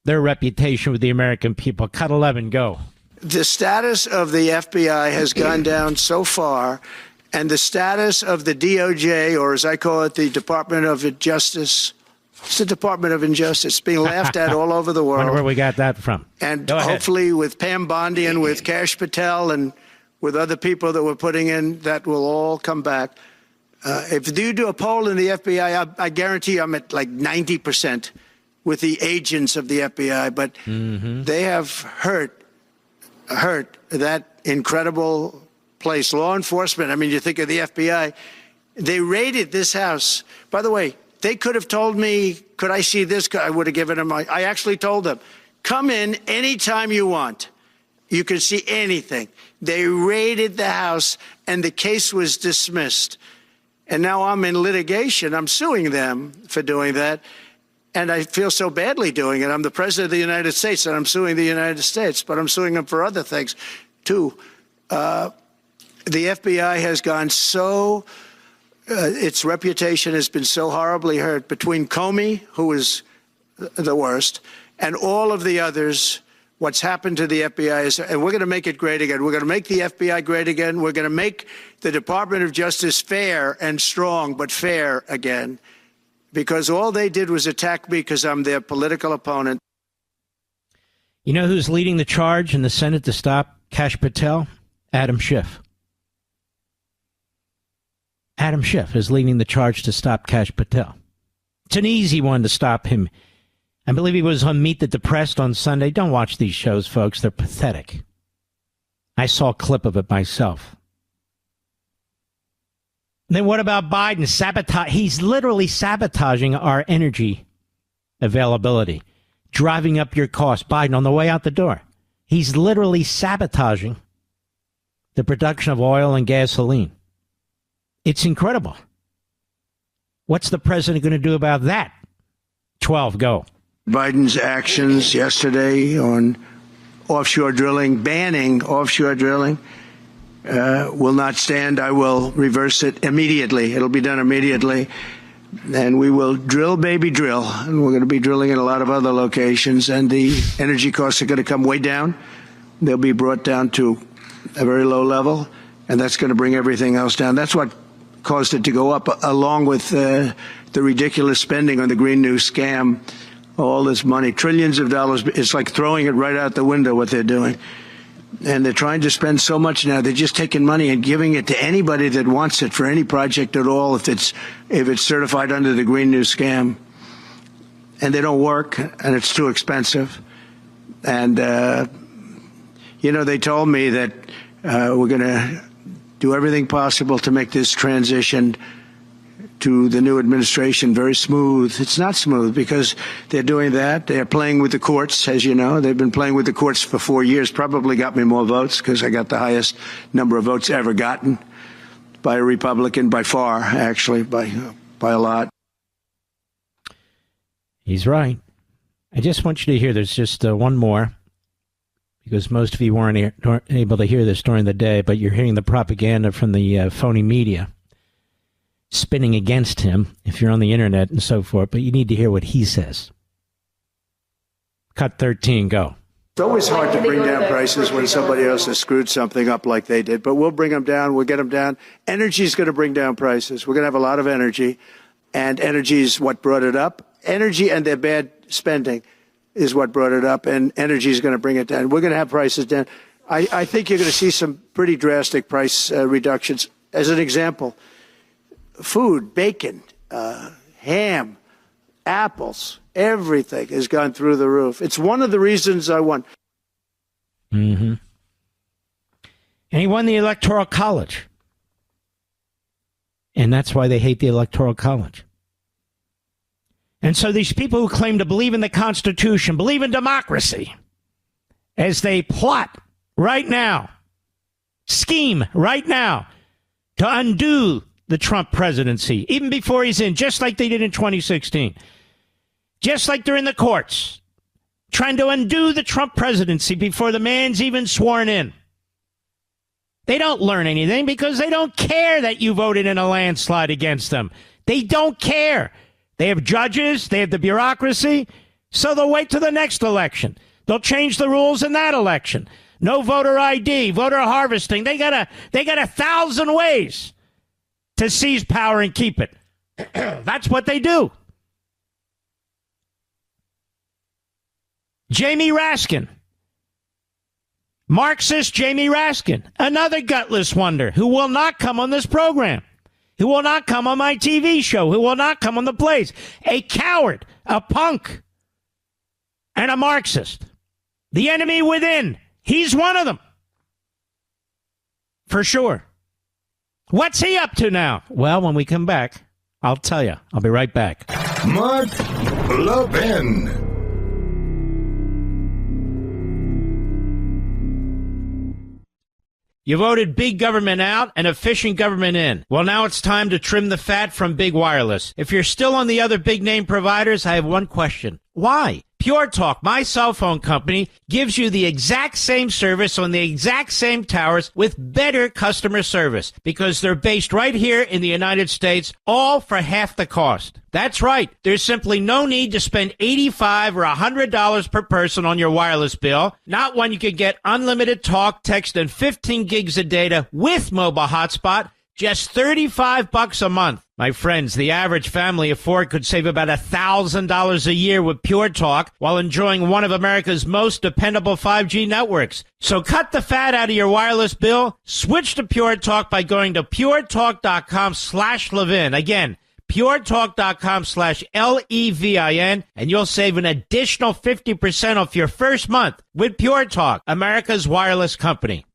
their reputation with the American people? Cut 11, go. The status of the FBI has gone down so far, and the status of the DOJ, or as I call it, the Department of Justice, it's the Department of Injustice, being laughed at all over the world. Wonder where we got that from. And hopefully with Pam Bondi and with Kash Patel and with other people that we're putting in, that will all come back. If you do a poll in the FBI, I guarantee I'm at like 90% with the agents of the FBI, but they have hurt that incredible place. Law enforcement, I mean, you think of the FBI, they raided this house. By the way, they could have told me, could I see this? I would have given them, I actually told them, come in anytime you want. You can see anything. They raided the house and the case was dismissed. And now I'm in litigation. I'm suing them for doing that. And I feel so badly doing it. I'm the president of the United States, and I'm suing the United States, but I'm suing them for other things, too. The FBI has gone so, its reputation has been so horribly hurt between Comey, who is the worst, and all of the others. What's happened to the FBI is, and we're going to make it great again. We're going to make the FBI great again. We're going to make the Department of Justice fair and strong, but fair again. Because all they did was attack me because I'm their political opponent. You know who's leading the charge in the Senate to stop Kash Patel? Adam Schiff. Adam Schiff is leading the charge to stop Kash Patel. It's an easy one to stop him. I believe he was on Meet the Depressed on Sunday. Don't watch these shows, folks. They're pathetic. I saw a clip of it myself. Then what about Biden? Sabotage. He's literally sabotaging our energy availability, driving up your costs. Biden on the way out the door. He's literally sabotaging the production of oil and gasoline. It's incredible. What's the president going to do about that? 12, go. Biden's actions yesterday on offshore drilling, banning offshore drilling, will not stand. I will reverse it immediately. It'll be done immediately. And we will drill, baby, drill. And we're going to be drilling in a lot of other locations. And the energy costs are going to come way down. They'll be brought down to a very low level. And that's going to bring everything else down. That's what caused it to go up, along with the ridiculous spending on the Green New scam. All this money, trillions of dollars. It's like throwing it right out the window, what they're doing. And they're trying to spend so much now. They're just taking money and giving it to anybody that wants it for any project at all, if it's certified under the Green New scam. And they don't work, and it's too expensive. And, they told me that we're going to do everything possible to make this transition to the new administration very smooth. It's not smooth because they're doing that. They're playing with the courts, as you know. They've been playing with the courts for 4 years, probably got me more votes because I got the highest number of votes ever gotten by a Republican, by far, actually, by a lot. He's right. I just want you to hear there's just one more, because most of you weren't able to hear this during the day, but you're hearing the propaganda from the phony media spinning against him if you're on the internet and so forth, but you need to hear what he says. Cut 13, go. It's always hard to bring down prices when somebody else has screwed something up like they did, but we'll bring them down. We'll get them down. Energy is going to bring down prices. We're going to have a lot of energy, and energy is what brought it up. Energy and their bad spending is what brought it up, and energy is going to bring it down. We're going to have prices down. I think you're going to see some pretty drastic price reductions. As an example, food, bacon, ham, apples, everything has gone through the roof. It's one of the reasons I won. Mm-hmm. And he won the Electoral College. And that's why they hate the Electoral College. And so these people who claim to believe in the Constitution, believe in democracy, as they plot right now, scheme right now to undo the Trump presidency, even before he's in, just like they did in 2016. Just like they're in the courts, trying to undo the Trump presidency before the man's even sworn in. They don't learn anything because they don't care that you voted in a landslide against them. They don't care. They have judges, they have the bureaucracy, so they'll wait till the next election. They'll change the rules in that election. No voter ID, voter harvesting. They got 1,000 ways to seize power and keep it. That's what they do. Jamie Raskin. Marxist Jamie Raskin, another gutless wonder who will not come on this program, who will not come on my TV show, who will not come on the plays. A coward, a punk, and a Marxist. The enemy within. He's one of them. For sure. What's he up to now? Well, when we come back, I'll tell you. I'll be right back. Mark Levin. You voted big government out and efficient government in. Well, now it's time to trim the fat from big wireless. If you're still on the other big name providers, I have one question. Why? Pure Talk, my cell phone company, gives you the exact same service on the exact same towers with better customer service because they're based right here in the United States, all for half the cost. That's right. There's simply no need to spend $85 or $100 per person on your wireless bill, not when you can get unlimited talk, text, and 15 gigs of data with mobile hotspot, just $35 a month. My friends, the average family of four could save about $1,000 a year with Pure Talk while enjoying one of America's most dependable 5G networks. So cut the fat out of your wireless bill. Switch to Pure Talk by going to puretalk.com/Levin. Again, puretalk.com/Levin, and you'll save an additional 50% off your first month with Pure Talk, America's wireless company.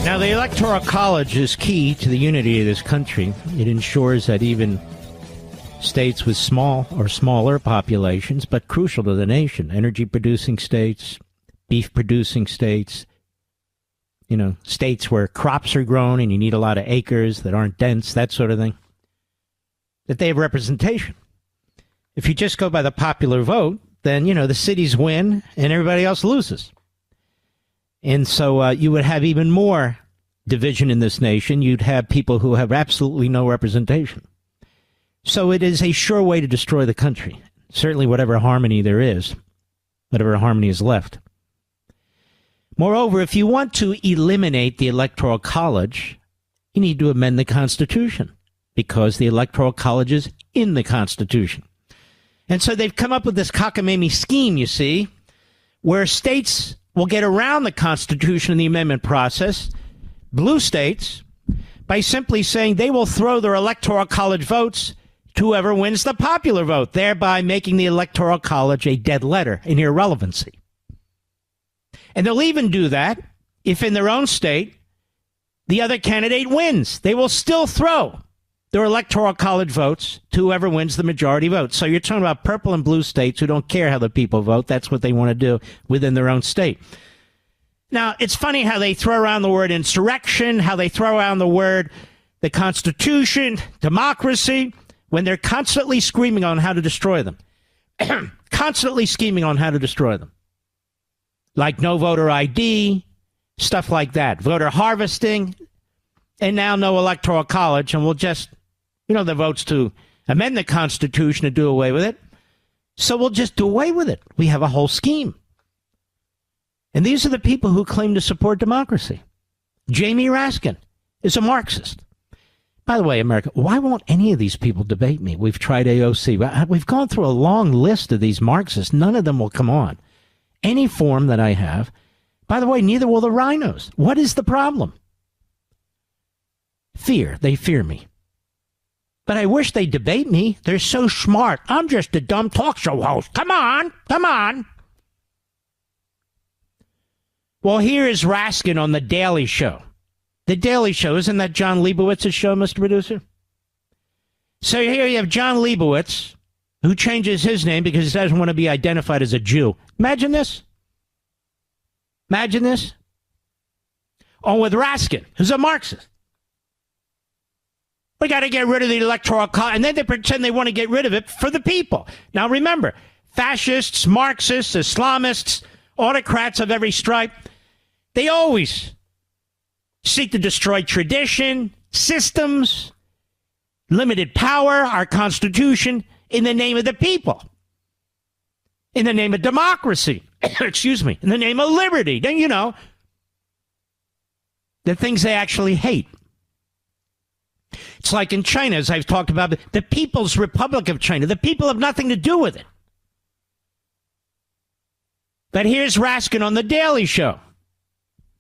Now, the Electoral College is key to the unity of this country. It ensures that even states with small or smaller populations, but crucial to the nation, energy-producing states, beef-producing states, states where crops are grown and you need a lot of acres that aren't dense, that sort of thing, that they have representation. If you just go by the popular vote, then, the cities win and everybody else loses. And so you would have even more division in this nation. You'd have people who have absolutely no representation. So it is a sure way to destroy the country. Certainly whatever harmony there is, whatever harmony is left. Moreover, if you want to eliminate the Electoral College, you need to amend the Constitution because the Electoral College is in the Constitution. And so they've come up with this cockamamie scheme, you see, where states will get around the Constitution and the amendment process, blue states, by simply saying they will throw their Electoral College votes to whoever wins the popular vote, thereby making the Electoral College a dead letter, an irrelevancy. And they'll even do that if in their own state the other candidate wins. They will still throw their Electoral College votes to whoever wins the majority vote. So you're talking about purple and blue states who don't care how the people vote. That's what they want to do within their own state. Now, it's funny how they throw around the word insurrection, how they throw around the word the Constitution, democracy, when they're constantly screaming on how to destroy them. Constantly scheming on how to destroy them. Like no voter ID, stuff like that. Voter harvesting, and now no Electoral College, and we'll just, the votes to amend the Constitution to do away with it. So we'll just do away with it. We have a whole scheme. And these are the people who claim to support democracy. Jamie Raskin is a Marxist. By the way, America, why won't any of these people debate me? We've tried AOC. We've gone through a long list of these Marxists. None of them will come on. Any form that I have. By the way, neither will the rhinos. What is the problem? Fear. They fear me. But I wish they'd debate me. They're so smart. I'm just a dumb talk show host. Come on. Come on. Well, here is Raskin on The Daily Show. The Daily Show. Isn't that John Leibowitz's show, Mr. Producer? So here you have John Leibowitz, who changes his name because he doesn't want to be identified as a Jew. Imagine this. Imagine this. on with Raskin, who's a Marxist. We got to get rid of the Electoral College. And then they pretend they want to get rid of it for the people. Now, remember, fascists, Marxists, Islamists, autocrats of every stripe, they always seek to destroy tradition, systems, limited power, our Constitution, in the name of the people, in the name of democracy, excuse me, in the name of liberty. Then, you know, the things they actually hate. It's like in China, as I've talked about, the People's Republic of China. The people have nothing to do with it. But here's Raskin on The Daily Show.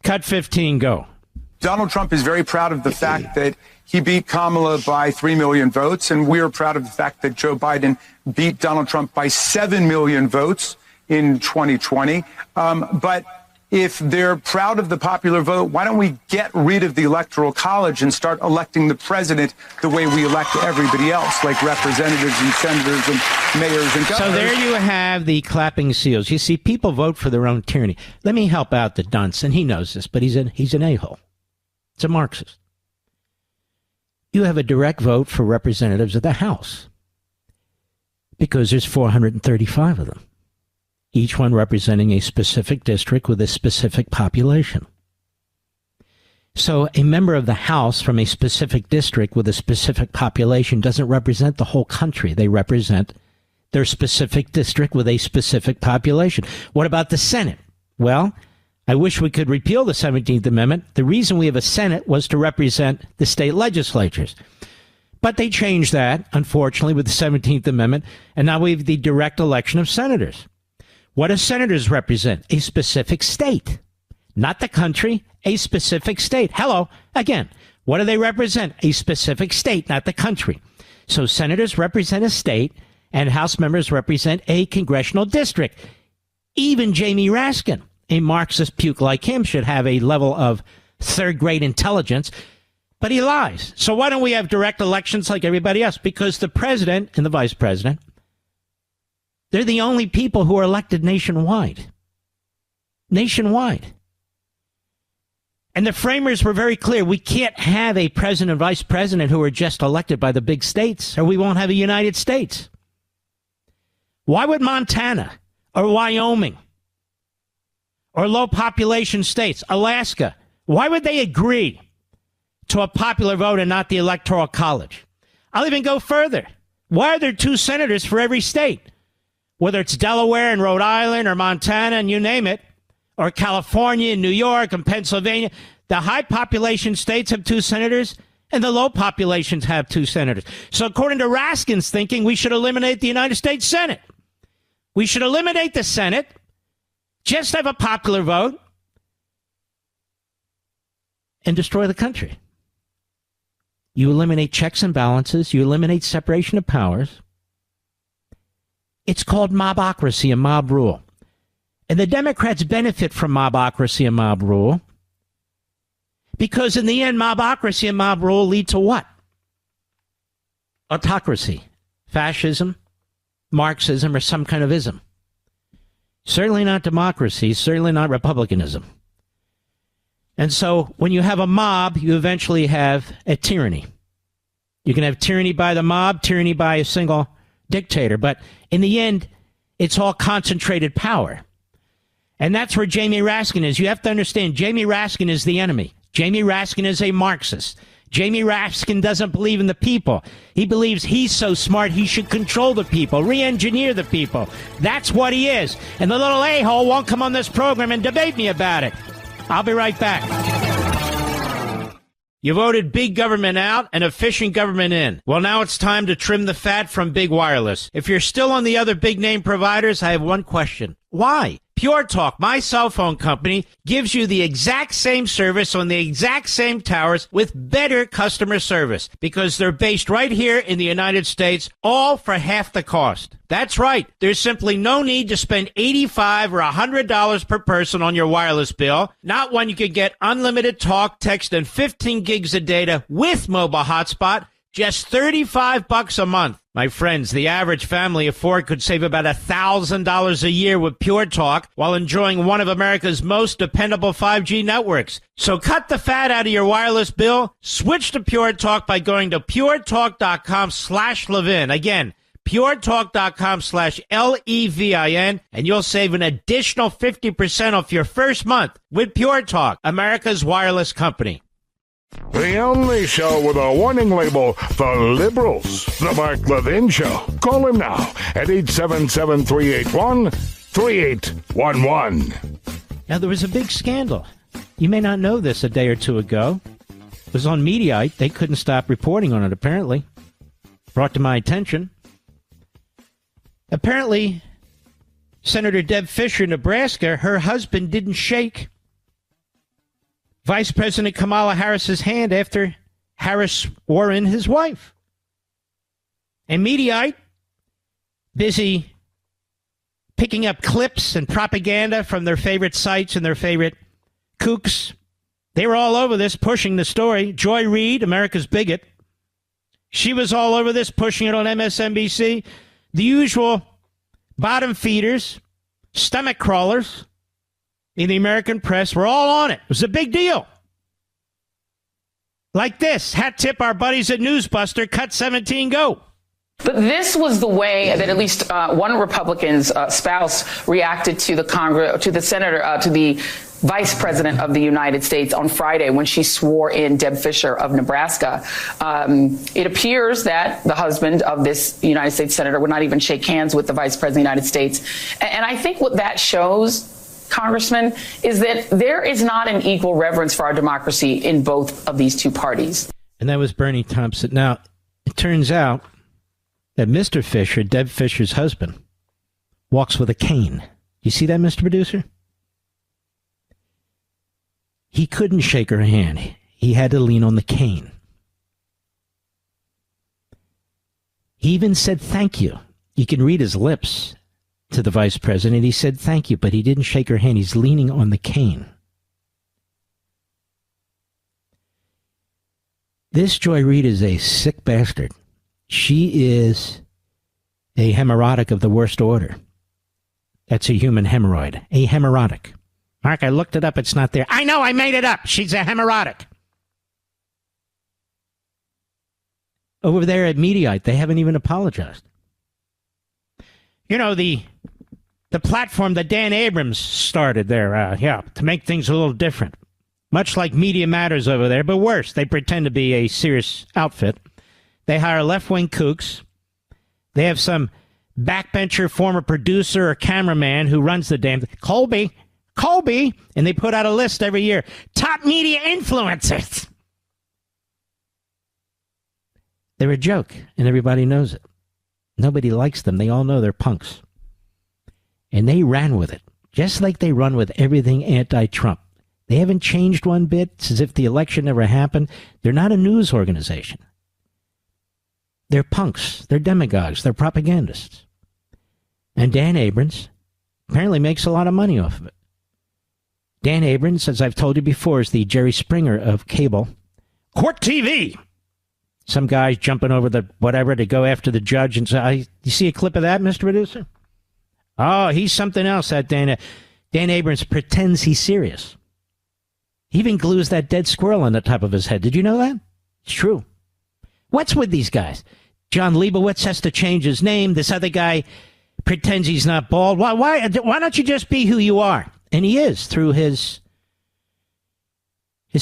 Cut 15, go. Donald Trump is very proud of the fact that he beat Kamala by 3 million votes, and we are proud of the fact that Joe Biden beat Donald Trump by 7 million votes in 2020. But if they're proud of the popular vote, why don't we get rid of the Electoral College and start electing the president the way we elect everybody else, like representatives and senators and mayors and governors? So there you have the clapping seals. You see, people vote for their own tyranny. Let me help out the dunce, and he knows this, but he's an a-hole. It's a Marxist. You have a direct vote for representatives of the House because there's 435 of them, each one representing a specific district with a specific population. So a member of the House from a specific district with a specific population doesn't represent the whole country. They represent their specific district with a specific population. What about the Senate? Well, I wish we could repeal the 17th Amendment. The reason we have a Senate was to represent the state legislatures. But they changed that, unfortunately, with the 17th Amendment, and now we have the direct election of senators. What do senators represent? A specific state. Not the country, a specific state. Hello, again, what do they represent? A specific state, not the country. So senators represent a state, and House members represent a congressional district. Even Jamie Raskin, a Marxist puke like him, should have a level of third-grade intelligence, but he lies. So why don't we have direct elections like everybody else? Because the president and the vice president, they're the only people who are elected nationwide. Nationwide. And the framers were very clear. We can't have a president and vice president who are just elected by the big states, or we won't have a United States. Why would Montana or Wyoming or low population states, Alaska, why would they agree to a popular vote and not the Electoral College? I'll even go further. Why are there 2 senators for every state? Whether it's Delaware and Rhode Island or Montana and you name it, or California and New York and Pennsylvania, the high population states have 2 senators and the low populations have 2 senators. So according to Raskin's thinking, we should eliminate the United States Senate. We should eliminate the Senate, just have a popular vote, and destroy the country. You eliminate checks and balances. You eliminate separation of powers. It's called mobocracy and mob rule. And the Democrats benefit from mobocracy and mob rule because in the end, mobocracy and mob rule lead to what? Autocracy, fascism, Marxism, or some kind of ism. Certainly not democracy, certainly not republicanism. And so when you have a mob, you eventually have a tyranny. You can have tyranny by the mob, tyranny by a single dictator. But in the end, it's all concentrated power. And that's where Jamie Raskin is. You have to understand, Jamie Raskin is the enemy. Jamie Raskin is a Marxist. Jamie Raskin doesn't believe in the people. He believes he's so smart he should control the people, re-engineer the people. That's what he is. And the little a-hole won't come on this program and debate me about it. I'll be right back. You voted big government out and efficient government in. Well, now it's time to trim the fat from big wireless. If you're still on the other big name providers, I have one question. Why? Pure Talk, my cell phone company, gives you the exact same service on the exact same towers with better customer service because they're based right here in the United States, all for half the cost. That's right. There's simply no need to spend $85 or $100 per person on your wireless bill, not when you can get unlimited talk, text, and 15 gigs of data with mobile hotspot, just $35 a month. My friends, the average family of four could save about $1,000 a year with Pure Talk while enjoying one of America's most dependable 5G networks. So cut the fat out of your wireless bill. Switch to Pure Talk by going to puretalk.com/Levin. Again, puretalk.com/Levin, and you'll save an additional 50% off your first month with Pure Talk, America's wireless company. The only show with a warning label for liberals. The Mark Levin Show. Call him now at 877-381-3811. Now, there was a big scandal. You may not know this a day or two ago. It was on Mediaite. They couldn't stop reporting on it, apparently. Brought to my attention. Apparently, Senator Deb Fischer, Nebraska, her husband didn't shake Vice President Kamala Harris's hand after Harris swore in his wife. And Mediaite, busy picking up clips and propaganda from their favorite sites and their favorite kooks. They were all over this, pushing the story. Joy Reid, America's bigot, she was all over this, pushing it on MSNBC. The usual bottom feeders, stomach crawlers in the American press were all on it. It was a big deal. Like this, hat tip our buddies at Newsbuster, cut 17, go. But this was the way that at least one Republican's spouse reacted to the Vice President of the United States on Friday when she swore in Deb Fischer of Nebraska. It appears that the husband of this United States Senator would not even shake hands with the Vice President of the United States. And I think what that shows, Congressman, is that there is not an equal reverence for our democracy in both of these two parties. And that was Bernie Thompson. Now, it turns out that Mr. Fischer, Deb Fischer's husband, walks with a cane. You see that, Mr. Producer? He couldn't shake her hand. He had to lean on the cane. He even said thank you. You can read his lips to the vice president. He said thank you, but he didn't shake her hand. He's leaning on the cane. This Joy Reid is a sick bastard. She is a hemorrhoidic of the worst order. That's a human hemorrhoid. A hemorrhoidic. Mark, I looked it up. It's not there. I know, I made it up. She's a hemorrhoidic. Over there at Mediaite, they haven't even apologized. You know, the platform that Dan Abrams started there, to make things a little different. Much like Media Matters over there, but worse. They pretend to be a serious outfit. They hire left-wing kooks. They have some backbencher former producer or cameraman who runs the damn thing. Colby, and they put out a list every year. Top media influencers. They're a joke, and everybody knows it. Nobody likes them. They all know they're punks. And they ran with it, just like they run with everything anti-Trump. They haven't changed one bit. It's as if the election never happened. They're not a news organization. They're punks. They're demagogues. They're propagandists. And Dan Abrams apparently makes a lot of money off of it. Dan Abrams, as I've told you before, is the Jerry Springer of cable. Court TV. Some guy's jumping over the whatever to go after the judge and say, you see a clip of that, Mr. Producer? Oh, he's something else, that Dan Abrams pretends he's serious. He even glues that dead squirrel on the top of his head. Did you know that? It's true. What's with these guys? John Leibowitz has to change his name. This other guy pretends he's not bald. Why don't you just be who you are? And he is, through his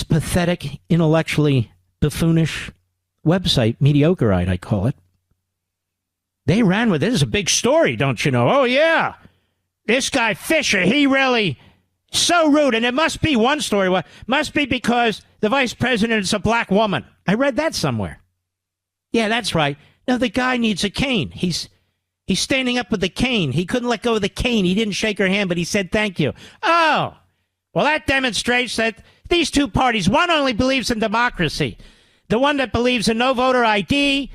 pathetic, intellectually buffoonish website, Mediocreite, I call it. They ran with it. This is a big story, don't you know? Oh, yeah. This guy Fischer, he really so rude. And it must be one story. Must be because the vice president is a black woman. I read that somewhere. Yeah, that's right. No, the guy needs a cane. He's standing up with the cane. He couldn't let go of the cane. He didn't shake her hand, but he said thank you. Oh, well, that demonstrates that these two parties, one only believes in democracy. The one that believes in no voter ID,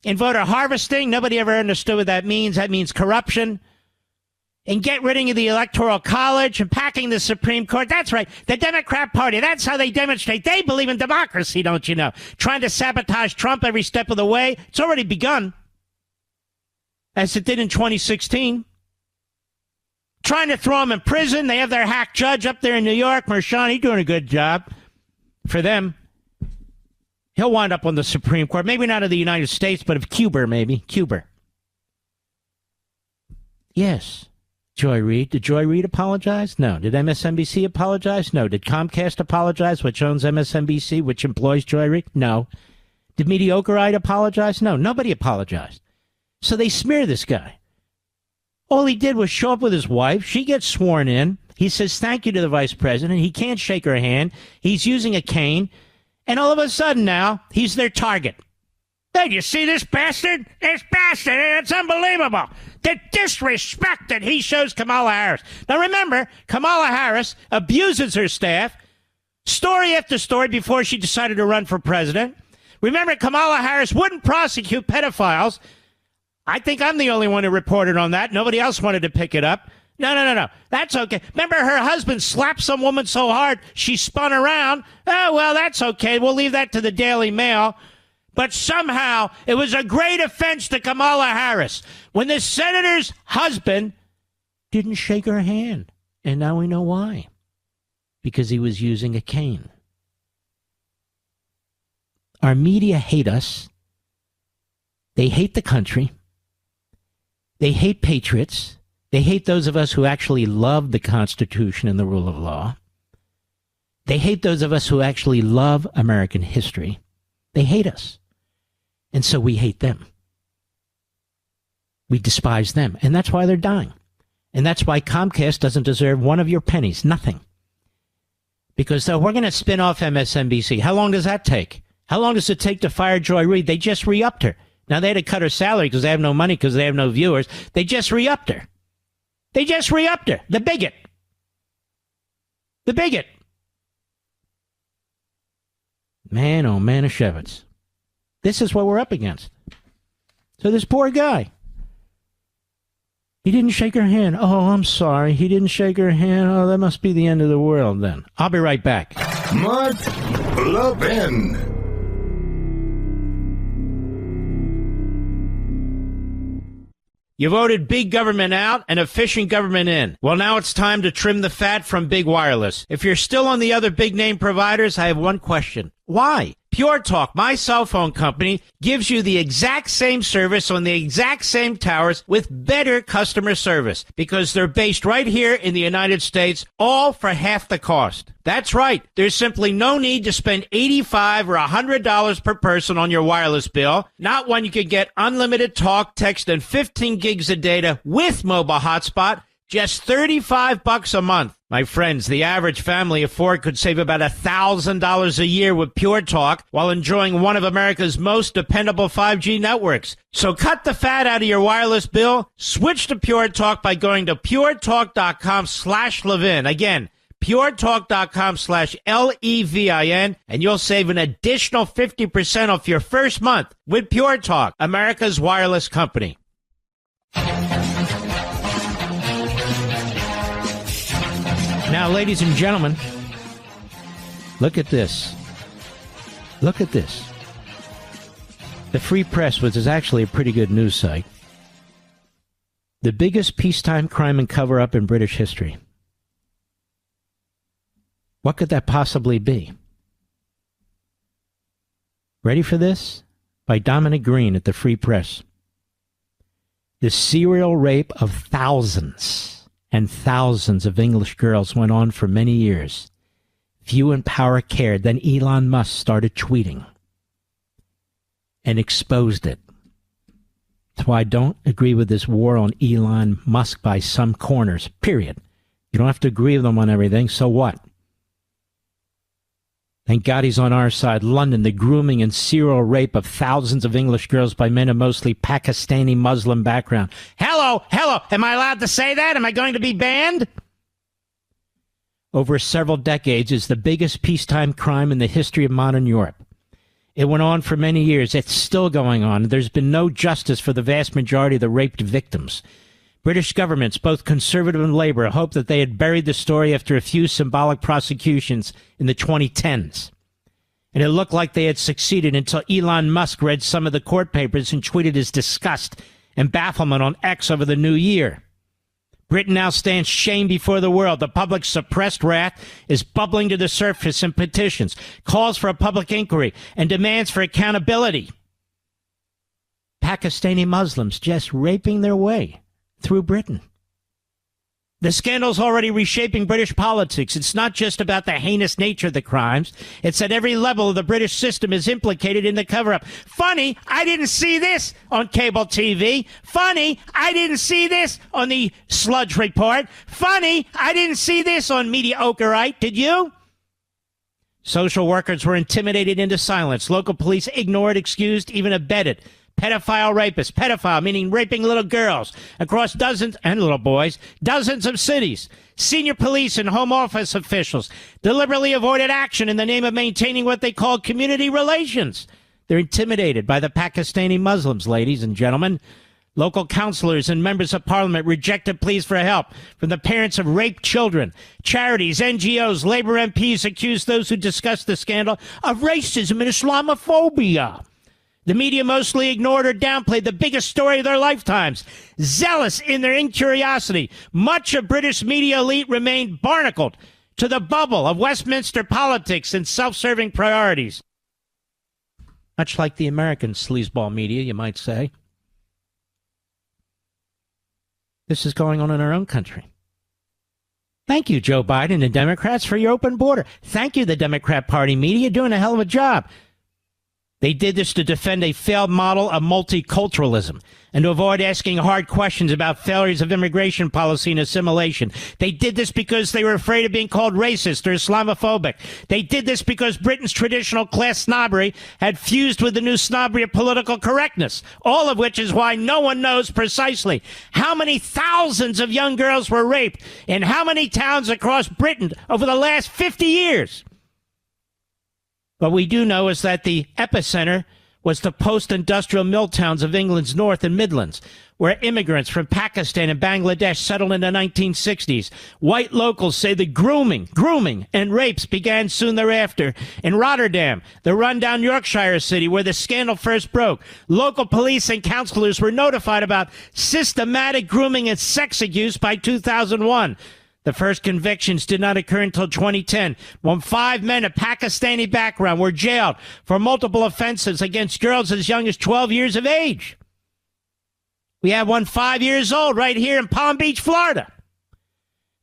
in voter harvesting. Nobody ever understood what that means. That means corruption. And get rid of the Electoral College and packing the Supreme Court. That's right. The Democrat Party, that's how they demonstrate. They believe in democracy, don't you know? Trying to sabotage Trump every step of the way. It's already begun. as it did in 2016. Trying to throw him in prison. They have their hack judge up there in New York. Merchan, he's doing a good job for them. He'll wind up on the Supreme Court. Maybe not of the United States, but of Cuba, maybe. Cuba. Yes. Joy Reid. Did Joy Reid apologize? No. Did MSNBC apologize? No. Did Comcast apologize, which owns MSNBC, which employs Joy Reid? No. Did Mediocreite apologize? No. Nobody apologized. So they smear this guy. All he did was show up with his wife. She gets sworn in. He says thank you to the vice president. He can't shake her hand. He's using a cane. And all of a sudden now, he's their target. Hey, you see this bastard? This bastard, it's unbelievable. The disrespect that he shows Kamala Harris. Now remember, Kamala Harris abuses her staff, story after story before she decided to run for president. Remember, Kamala Harris wouldn't prosecute pedophiles. I think I'm the only one who reported on that. Nobody else wanted to pick it up. No. That's okay. Remember, her husband slapped some woman so hard, she spun around. Oh, well, that's okay. We'll leave that to the Daily Mail. But somehow, it was a great offense to Kamala Harris when the senator's husband didn't shake her hand. And now we know why. Because he was using a cane. Our media hate us. They hate the country. They hate patriots. They hate those of us who actually love the Constitution and the rule of law. They hate those of us who actually love American history. They hate us. And so we hate them. We despise them. And that's why they're dying. And that's why Comcast doesn't deserve one of your pennies. Nothing. Because we're going to spin off MSNBC. How long does that take? How long does it take to fire Joy Reid? They just re-upped her. Now, they had to cut her salary because they have no money because they have no viewers. They just re-upped her. They just re-upped her. The bigot. The bigot. Man, oh, Manischewitz. This is what we're up against. So this poor guy. He didn't shake her hand. Oh, I'm sorry. He didn't shake her hand. Oh, that must be the end of the world then. I'll be right back. Mark Levin. You voted big government out and efficient government in. Well, now it's time to trim the fat from big wireless. If you're still on the other big name providers, I have one question. Why? Pure Talk, my cell phone company, gives you the exact same service on the exact same towers with better customer service because they're based right here in the United States, all for half the cost. That's right. There's simply no need to spend $85 or $100 per person on your wireless bill. Not when you can get unlimited talk, text, and 15 gigs of data with mobile hotspot. Just $35 a month. My friends, the average family of four could save about $1,000 a year with Pure Talk while enjoying one of America's most dependable 5G networks. So cut the fat out of your wireless bill. Switch to Pure Talk by going to puretalk.com/Levin. Again, puretalk.com/Levin, and you'll save an additional 50% off your first month with Pure Talk, America's wireless company. Now, ladies and gentlemen, look at this. Look at this. The Free Press, which is actually a pretty good news site. The biggest peacetime crime and cover-up in British history. What could that possibly be? Ready for this? By Dominic Green at the Free Press. The serial rape of thousands and thousands of English girls went on for many years. Few in power cared. Then Elon Musk started tweeting and exposed it. That's why I don't agree with this war on Elon Musk by some corners, period. You don't have to agree with them on everything, so what? Thank God he's on our side. London, the grooming and serial rape of thousands of English girls by men of mostly Pakistani Muslim background. Hello. Am I allowed to say that? Am I going to be banned? Over several decades is the biggest peacetime crime in the history of modern Europe. It went on for many years. It's still going on. There's been no justice for the vast majority of the raped victims. British governments, both Conservative and Labour, hoped that they had buried the story after a few symbolic prosecutions in the 2010s. And it looked like they had succeeded until Elon Musk read some of the court papers and tweeted his disgust and bafflement on X over the new year. Britain now stands shamed before the world. The public's suppressed wrath is bubbling to the surface in petitions, calls for a public inquiry, and demands for accountability. Pakistani Muslims just raping their way through Britain. The scandal's already reshaping British politics. It's not just about the heinous nature of the crimes. It's at every level of the British system is implicated in the cover-up. Funny, I didn't see this on cable TV. Funny, I didn't see this on the Sludge Report. Funny, I didn't see this on Mediocreite. Did you? Social workers were intimidated into silence. Local police ignored, excused, even abetted pedophile rapists, pedophile meaning raping little girls, across dozens, and little boys, dozens of cities. Senior police and home office officials deliberately avoided action in the name of maintaining what they called community relations. They're intimidated by the Pakistani Muslims, ladies and gentlemen. Local councillors and members of parliament rejected pleas for help from the parents of raped children. Charities, NGOs, Labour MPs accused those who discussed the scandal of racism and Islamophobia. The media mostly ignored or downplayed the biggest story of their lifetimes. Zealous in their incuriosity, much of British media elite remained barnacled to the bubble of Westminster politics and self-serving priorities. Much like the American sleazeball media, you might say. This is going on in our own country. Thank you, Joe Biden and Democrats, for your open border. Thank you, the Democrat Party media, doing a hell of a job. They did this to defend a failed model of multiculturalism and to avoid asking hard questions about failures of immigration policy and assimilation. They did this because they were afraid of being called racist or Islamophobic. They did this because Britain's traditional class snobbery had fused with the new snobbery of political correctness, all of which is why no one knows precisely how many thousands of young girls were raped in how many towns across Britain over the last 50 years. What we do know is that the epicenter was the post-industrial mill towns of England's North and Midlands, where immigrants from Pakistan and Bangladesh settled in the 1960s. White locals say the grooming, and rapes began soon thereafter. In Rotterdam, the rundown Yorkshire city where the scandal first broke, local police and councillors were notified about systematic grooming and sex abuse by 2001. The first convictions did not occur until 2010, when 5 men of Pakistani background were jailed for multiple offenses against girls as young as 12 years of age. We have one 5 years old right here in Palm Beach, Florida.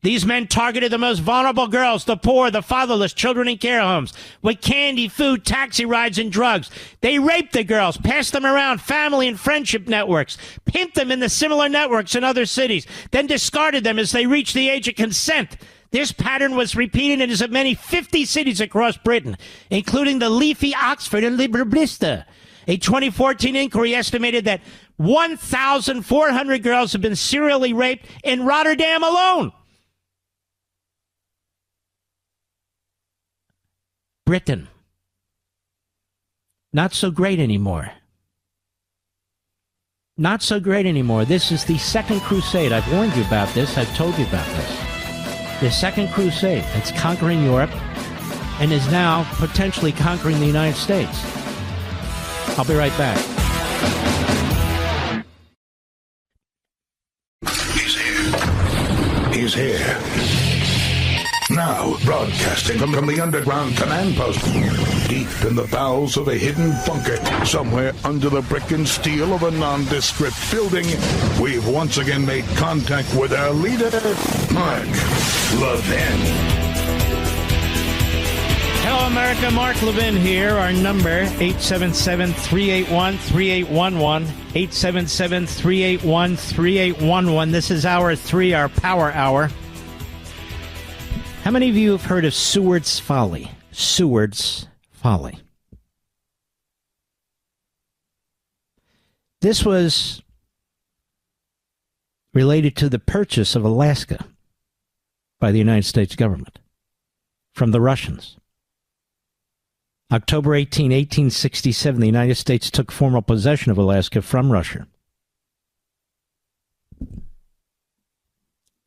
These men targeted the most vulnerable girls, the poor, the fatherless, children in care homes, with candy, food, taxi rides, and drugs. They raped the girls, passed them around family and friendship networks, pimped them in the similar networks in other cities, then discarded them as they reached the age of consent. This pattern was repeated in as many 50 cities across Britain, including the leafy Oxford and Liverpool. A 2014 inquiry estimated that 1,400 girls have been serially raped in Rotterdam alone. Britain. Not so great anymore. Not so great anymore. This is the second crusade. I've warned you about this. I've told you about this. The second crusade. It's conquering Europe and is now potentially conquering the United States. I'll be right back. He's here. Now, broadcasting from the underground command post, deep in the bowels of a hidden bunker, somewhere under the brick and steel of a nondescript building, we've once again made contact with our leader, Mark Levin. Hello, America. Mark Levin here. Our number, 877-381-3811, 877-381-3811. This is Hour 3, our Power Hour. How many of you have heard of Seward's Folly? Seward's Folly. This was related to the purchase of Alaska by the United States government from the Russians. October 18, 1867, the United States took formal possession of Alaska from Russia.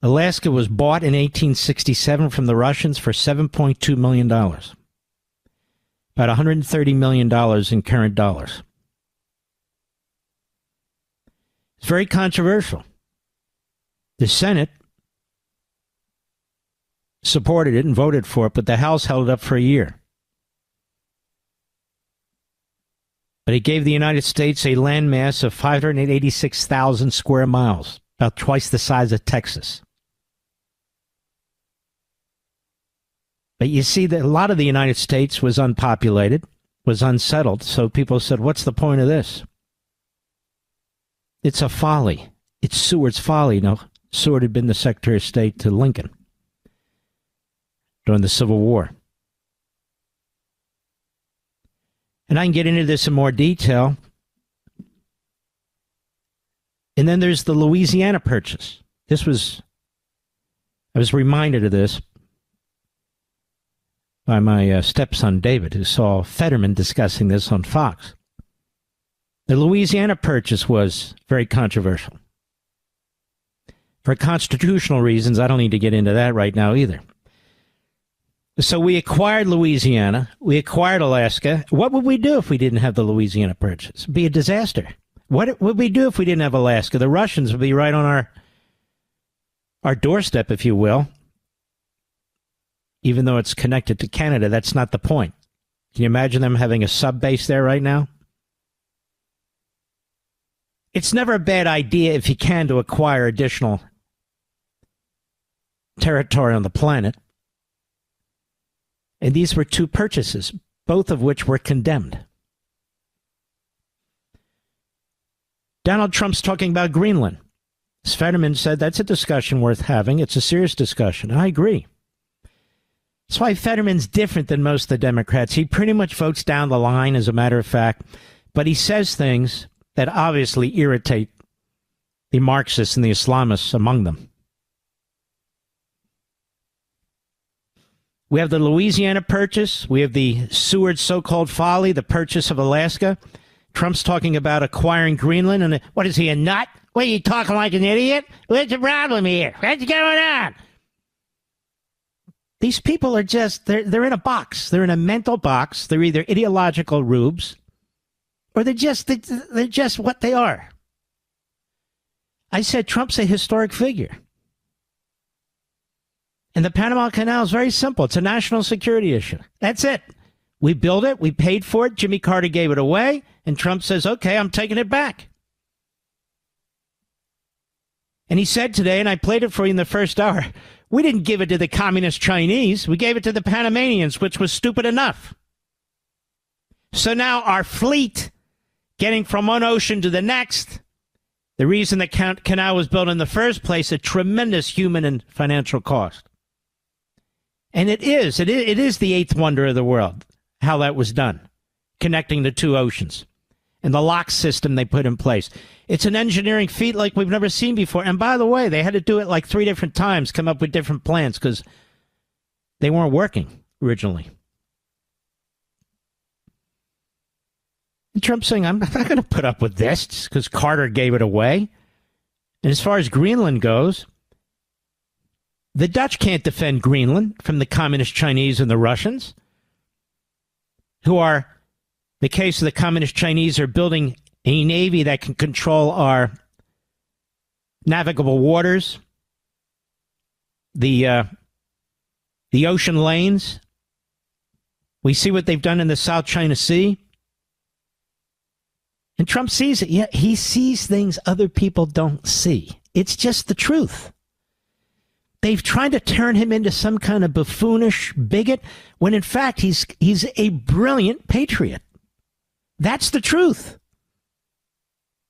Alaska was bought in 1867 from the Russians for $7.2 million. About $130 million in current dollars. It's very controversial. The Senate supported it and voted for it, but the House held it up for a year. But it gave the United States a landmass of 586,000 square miles, about twice the size of Texas. But you see that a lot of the United States was unpopulated, was unsettled, so people said, what's the point of this? It's a folly. It's Seward's folly. You know, Seward had been the Secretary of State to Lincoln during the Civil War. And I can get into this in more detail. And then there's the Louisiana Purchase. I was reminded of this by my stepson David, who saw Fetterman discussing this on Fox. The Louisiana Purchase was very controversial. For constitutional reasons, I don't need to get into that right now either. So we acquired Louisiana. We acquired Alaska. What would we do if we didn't have the Louisiana Purchase? It'd be a disaster. What would we do if we didn't have Alaska? The Russians would be right on our doorstep, if you will. Even though it's connected to Canada, that's not the point. Can you imagine them having a sub base there right now? It's never a bad idea, if you can, to acquire additional territory on the planet. And these were two purchases, both of which were condemned. Donald Trump's talking about Greenland. As Fetterman said, that's a discussion worth having. It's a serious discussion. I agree. That's why Fetterman's different than most of the Democrats. He pretty much votes down the line, as a matter of fact, but he says things that obviously irritate the Marxists and the Islamists among them. We have the Louisiana Purchase. We have the Seward so-called folly, the purchase of Alaska. Trump's talking about acquiring Greenland. And what is he, a nut? What, are you talking like an idiot? What's the problem here? What's going on? These people are just, they're in a box. They're in a mental box. They're either ideological rubes or they're just what they are. I said Trump's a historic figure. And the Panama Canal is very simple. It's a national security issue. That's it. We built it. We paid for it. Jimmy Carter gave it away. And Trump says, okay, I'm taking it back. And he said today, and I played it for you in the first hour, we didn't give it to the communist Chinese. We gave it to the Panamanians, which was stupid enough. So now our fleet getting from one ocean to the next, the reason the canal was built in the first place, a tremendous human and financial cost. And it is the eighth wonder of the world, how that was done, connecting the two oceans and the lock system they put in place. It's an engineering feat like we've never seen before. And by the way, they had to do it like 3 different times, come up with different plans because they weren't working originally. And Trump's saying, I'm not going to put up with this because Carter gave it away. And as far as Greenland goes, the Dutch can't defend Greenland from the communist Chinese and the Russians, who are, in the case of the communist Chinese, are building a navy that can control our navigable waters, the ocean lanes. We see what they've done in the South China Sea. And Trump sees it. Yeah, he sees things other people don't see. It's just the truth. They've tried to turn him into some kind of buffoonish bigot when in fact he's a brilliant patriot. That's the truth.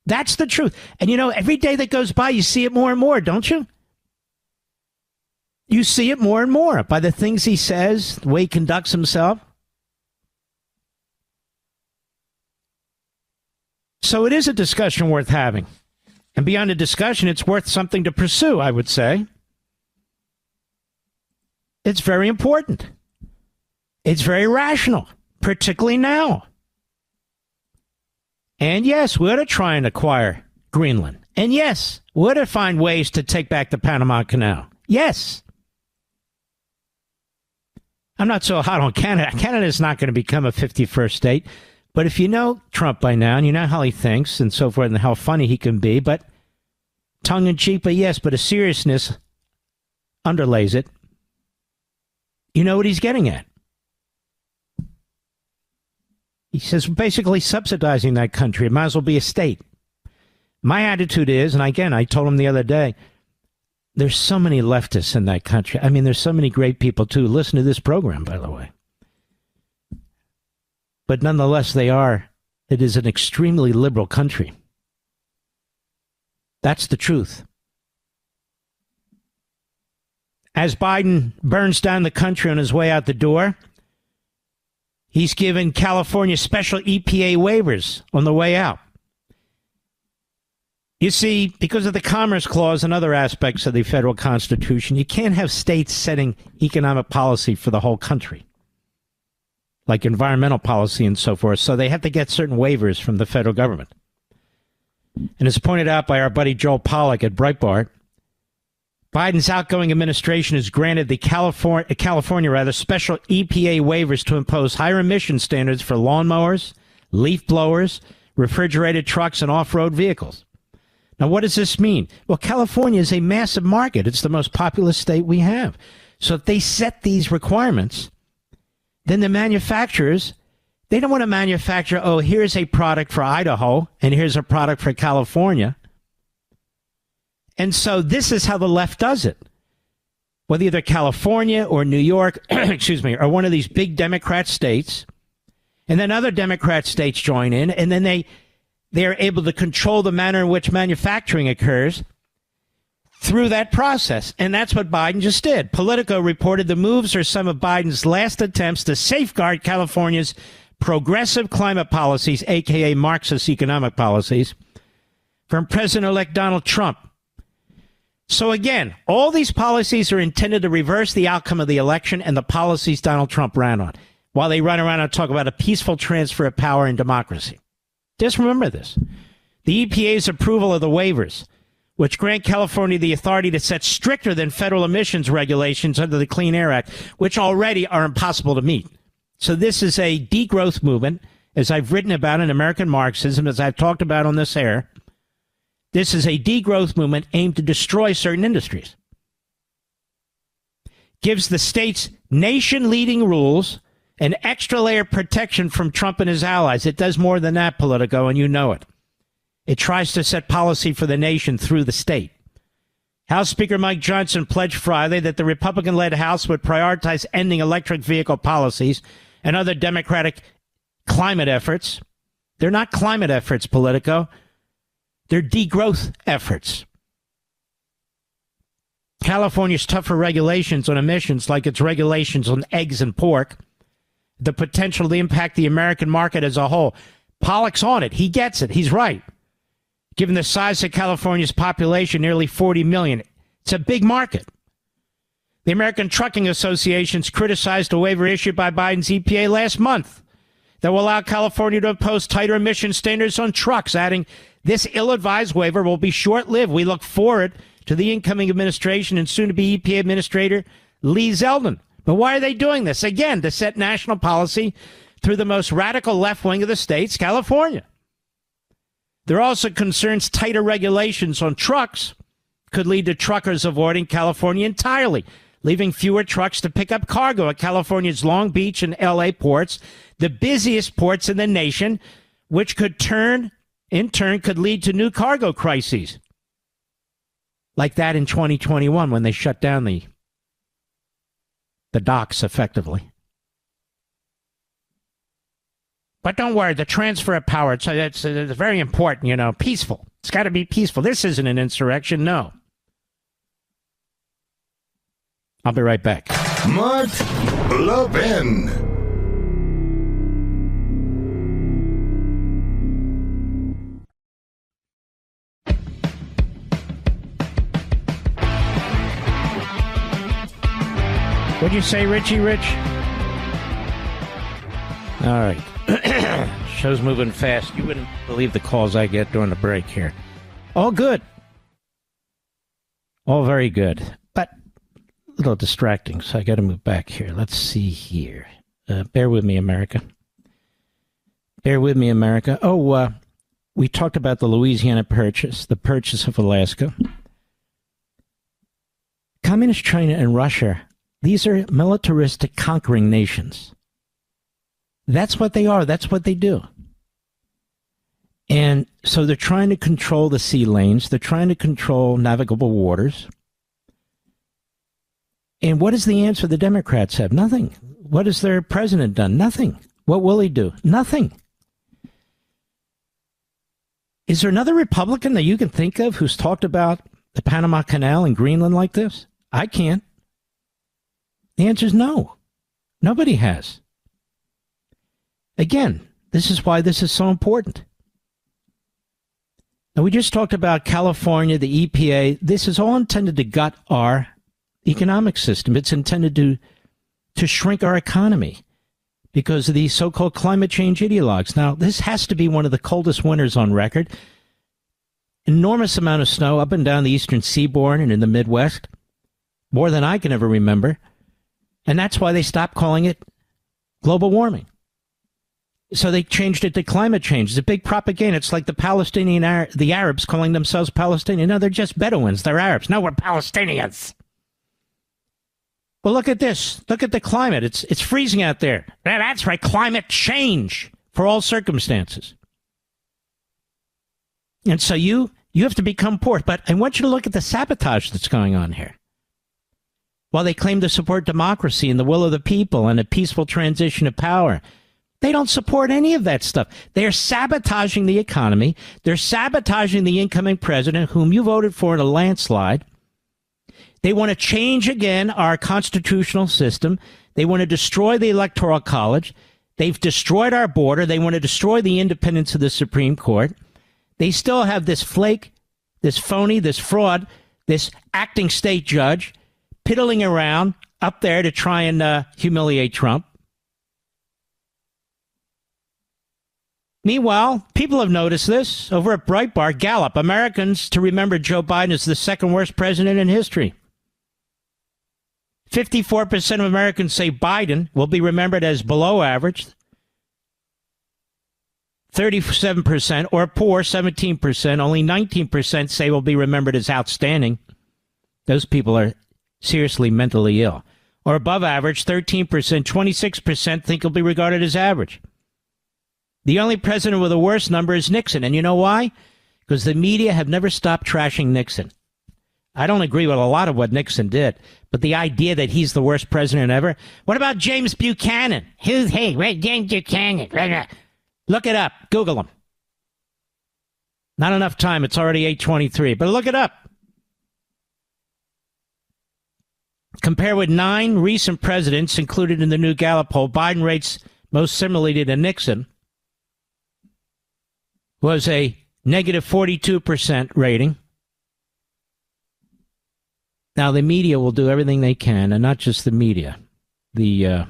That's the truth. And you know, every day that goes by, you see it more and more, don't you? You see it more and more by the things he says, the way he conducts himself. So it is a discussion worth having. And beyond a discussion, it's worth something to pursue, I would say. It's very important. It's very rational, particularly now. And yes, we ought to try and acquire Greenland. And yes, we ought to find ways to take back the Panama Canal. Yes. I'm not so hot on Canada. Canada is not going to become a 51st state. But if you know Trump by now, and you know how he thinks and so forth and how funny he can be, but tongue-in-cheek, but yes, but a seriousness underlays it. You know what he's getting at. He says basically subsidizing that country. It might as well be a state. My attitude is, and again, I told him the other day, there's so many leftists in that country. I mean, there's so many great people, too. Listen to this program, by the way. But nonetheless, it is an extremely liberal country. That's the truth. As Biden burns down the country on his way out the door, he's given California special EPA waivers on the way out. You see, because of the Commerce Clause and other aspects of the federal Constitution, you can't have states setting economic policy for the whole country, like environmental policy and so forth. So they have to get certain waivers from the federal government. And as pointed out by our buddy Joel Pollack at Breitbart, Biden's outgoing administration has granted the California special EPA waivers to impose higher emission standards for lawnmowers, leaf blowers, refrigerated trucks, and off-road vehicles. Now, what does this mean? Well, California is a massive market. It's the most populous state we have. So if they set these requirements, then the manufacturers, they don't want to manufacture, oh, here's a product for Idaho and here's a product for California. And so this is how the left does it. Whether either California or New York, or one of these big Democrat states, and then other Democrat states join in, and then they are able to control the manner in which manufacturing occurs through that process. And that's what Biden just did. Politico reported the moves are some of Biden's last attempts to safeguard California's progressive climate policies, a.k.a. Marxist economic policies, from President-elect Donald Trump. So again, all these policies are intended to reverse the outcome of the election and the policies Donald Trump ran on, while they run around and talk about a peaceful transfer of power and democracy. Just remember this. The EPA's approval of the waivers, which grant California the authority to set stricter than federal emissions regulations under the Clean Air Act, which already are impossible to meet. So this is a degrowth movement, as I've written about in American Marxism, as I've talked about on this air. This is a degrowth movement aimed to destroy certain industries. Gives the states nation-leading rules an extra layer of protection from Trump and his allies. It does more than that, Politico, and you know it. It tries to set policy for the nation through the state. House Speaker Mike Johnson pledged Friday that the Republican-led House would prioritize ending electric vehicle policies and other Democratic climate efforts. They're not climate efforts, Politico. They're degrowth efforts. California's tougher regulations on emissions, like its regulations on eggs and pork, the potential to impact the American market as a whole. Pollack's on it. He gets it. He's right. Given the size of California's population, nearly 40 million, it's a big market. The American Trucking Association's criticized a waiver issued by Biden's EPA last month that will allow California to impose tighter emission standards on trucks, adding, this ill-advised waiver will be short-lived. We look forward to the incoming administration and soon-to-be EPA Administrator Lee Zeldin. But why are they doing this? Again, to set national policy through the most radical left wing of the states, California. There are also concerns tighter regulations on trucks could lead to truckers avoiding California entirely, leaving fewer trucks to pick up cargo at California's Long Beach and L.A. ports, the busiest ports in the nation, which could in turn could lead to new cargo crises. Like that in 2021 when they shut down the docks effectively. But don't worry, the transfer of power, it's very important, peaceful. It's got to be peaceful. This isn't an insurrection, no. I'll be right back. Mark Levin. What'd you say, Richie Rich? All right. Show's moving fast. You wouldn't believe the calls I get during the break here. All good. All very good. But a little distracting, so I got to move back here. Let's see here. Bear with me, America. Bear with me, America. Oh, we talked about the Louisiana Purchase, the purchase of Alaska. Communist China and Russia, these are militaristic conquering nations. That's what they are. That's what they do. And so they're trying to control the sea lanes. They're trying to control navigable waters. And what is the answer the Democrats have? Nothing. What has their president done? Nothing. What will he do? Nothing. Is there another Republican that you can think of who's talked about the Panama Canal and Greenland like this? I can't. The answer is no. Nobody has. Again, this is why this is so important. Now, we just talked about California, the EPA. This is all intended to gut our economic system. It's intended to shrink our economy because of these so-called climate change ideologues. Now, this has to be one of the coldest winters on record. Enormous amount of snow up and down the eastern seaboard and in the Midwest, more than I can ever remember. And that's why they stopped calling it global warming. So they changed it to climate change. It's a big propaganda. It's like the Arabs calling themselves Palestinian. No, they're just Bedouins. They're Arabs. No, we're Palestinians. Well, look at this. Look at the climate. It's freezing out there. That's right. Climate change for all circumstances. And so you have to become poor. But I want you to look at the sabotage that's going on here. While they claim to support democracy and the will of the people and a peaceful transition of power, they don't support any of that stuff. They're sabotaging the economy. They're sabotaging the incoming president, whom you voted for in a landslide. They want to change again our constitutional system. They want to destroy the Electoral College. They've destroyed our border. They want to destroy the independence of the Supreme Court. They still have this flake, this phony, this fraud, this acting state judge piddling around up there to try and humiliate Trump. Meanwhile, people have noticed this. Over at Breitbart, Gallup, Americans to remember Joe Biden as the second worst president in history. 54% of Americans say Biden will be remembered as below average. 37%, or poor, 17%. Only 19% say will be remembered as outstanding. Those people are seriously mentally ill. Or above average, 13%. 26% think he'll be regarded as average. The only president with a worse number is Nixon. And you know why? Because the media have never stopped trashing Nixon. I don't agree with a lot of what Nixon did, but the idea that he's the worst president ever. What about James Buchanan? James Buchanan? Look it up. Google him. Not enough time. It's already 8:23, but look it up. Compare with 9 recent presidents included in the new Gallup poll. Biden rates most similarly to Nixon. Was a negative 42% rating. Now, the media will do everything they can, and not just the media. The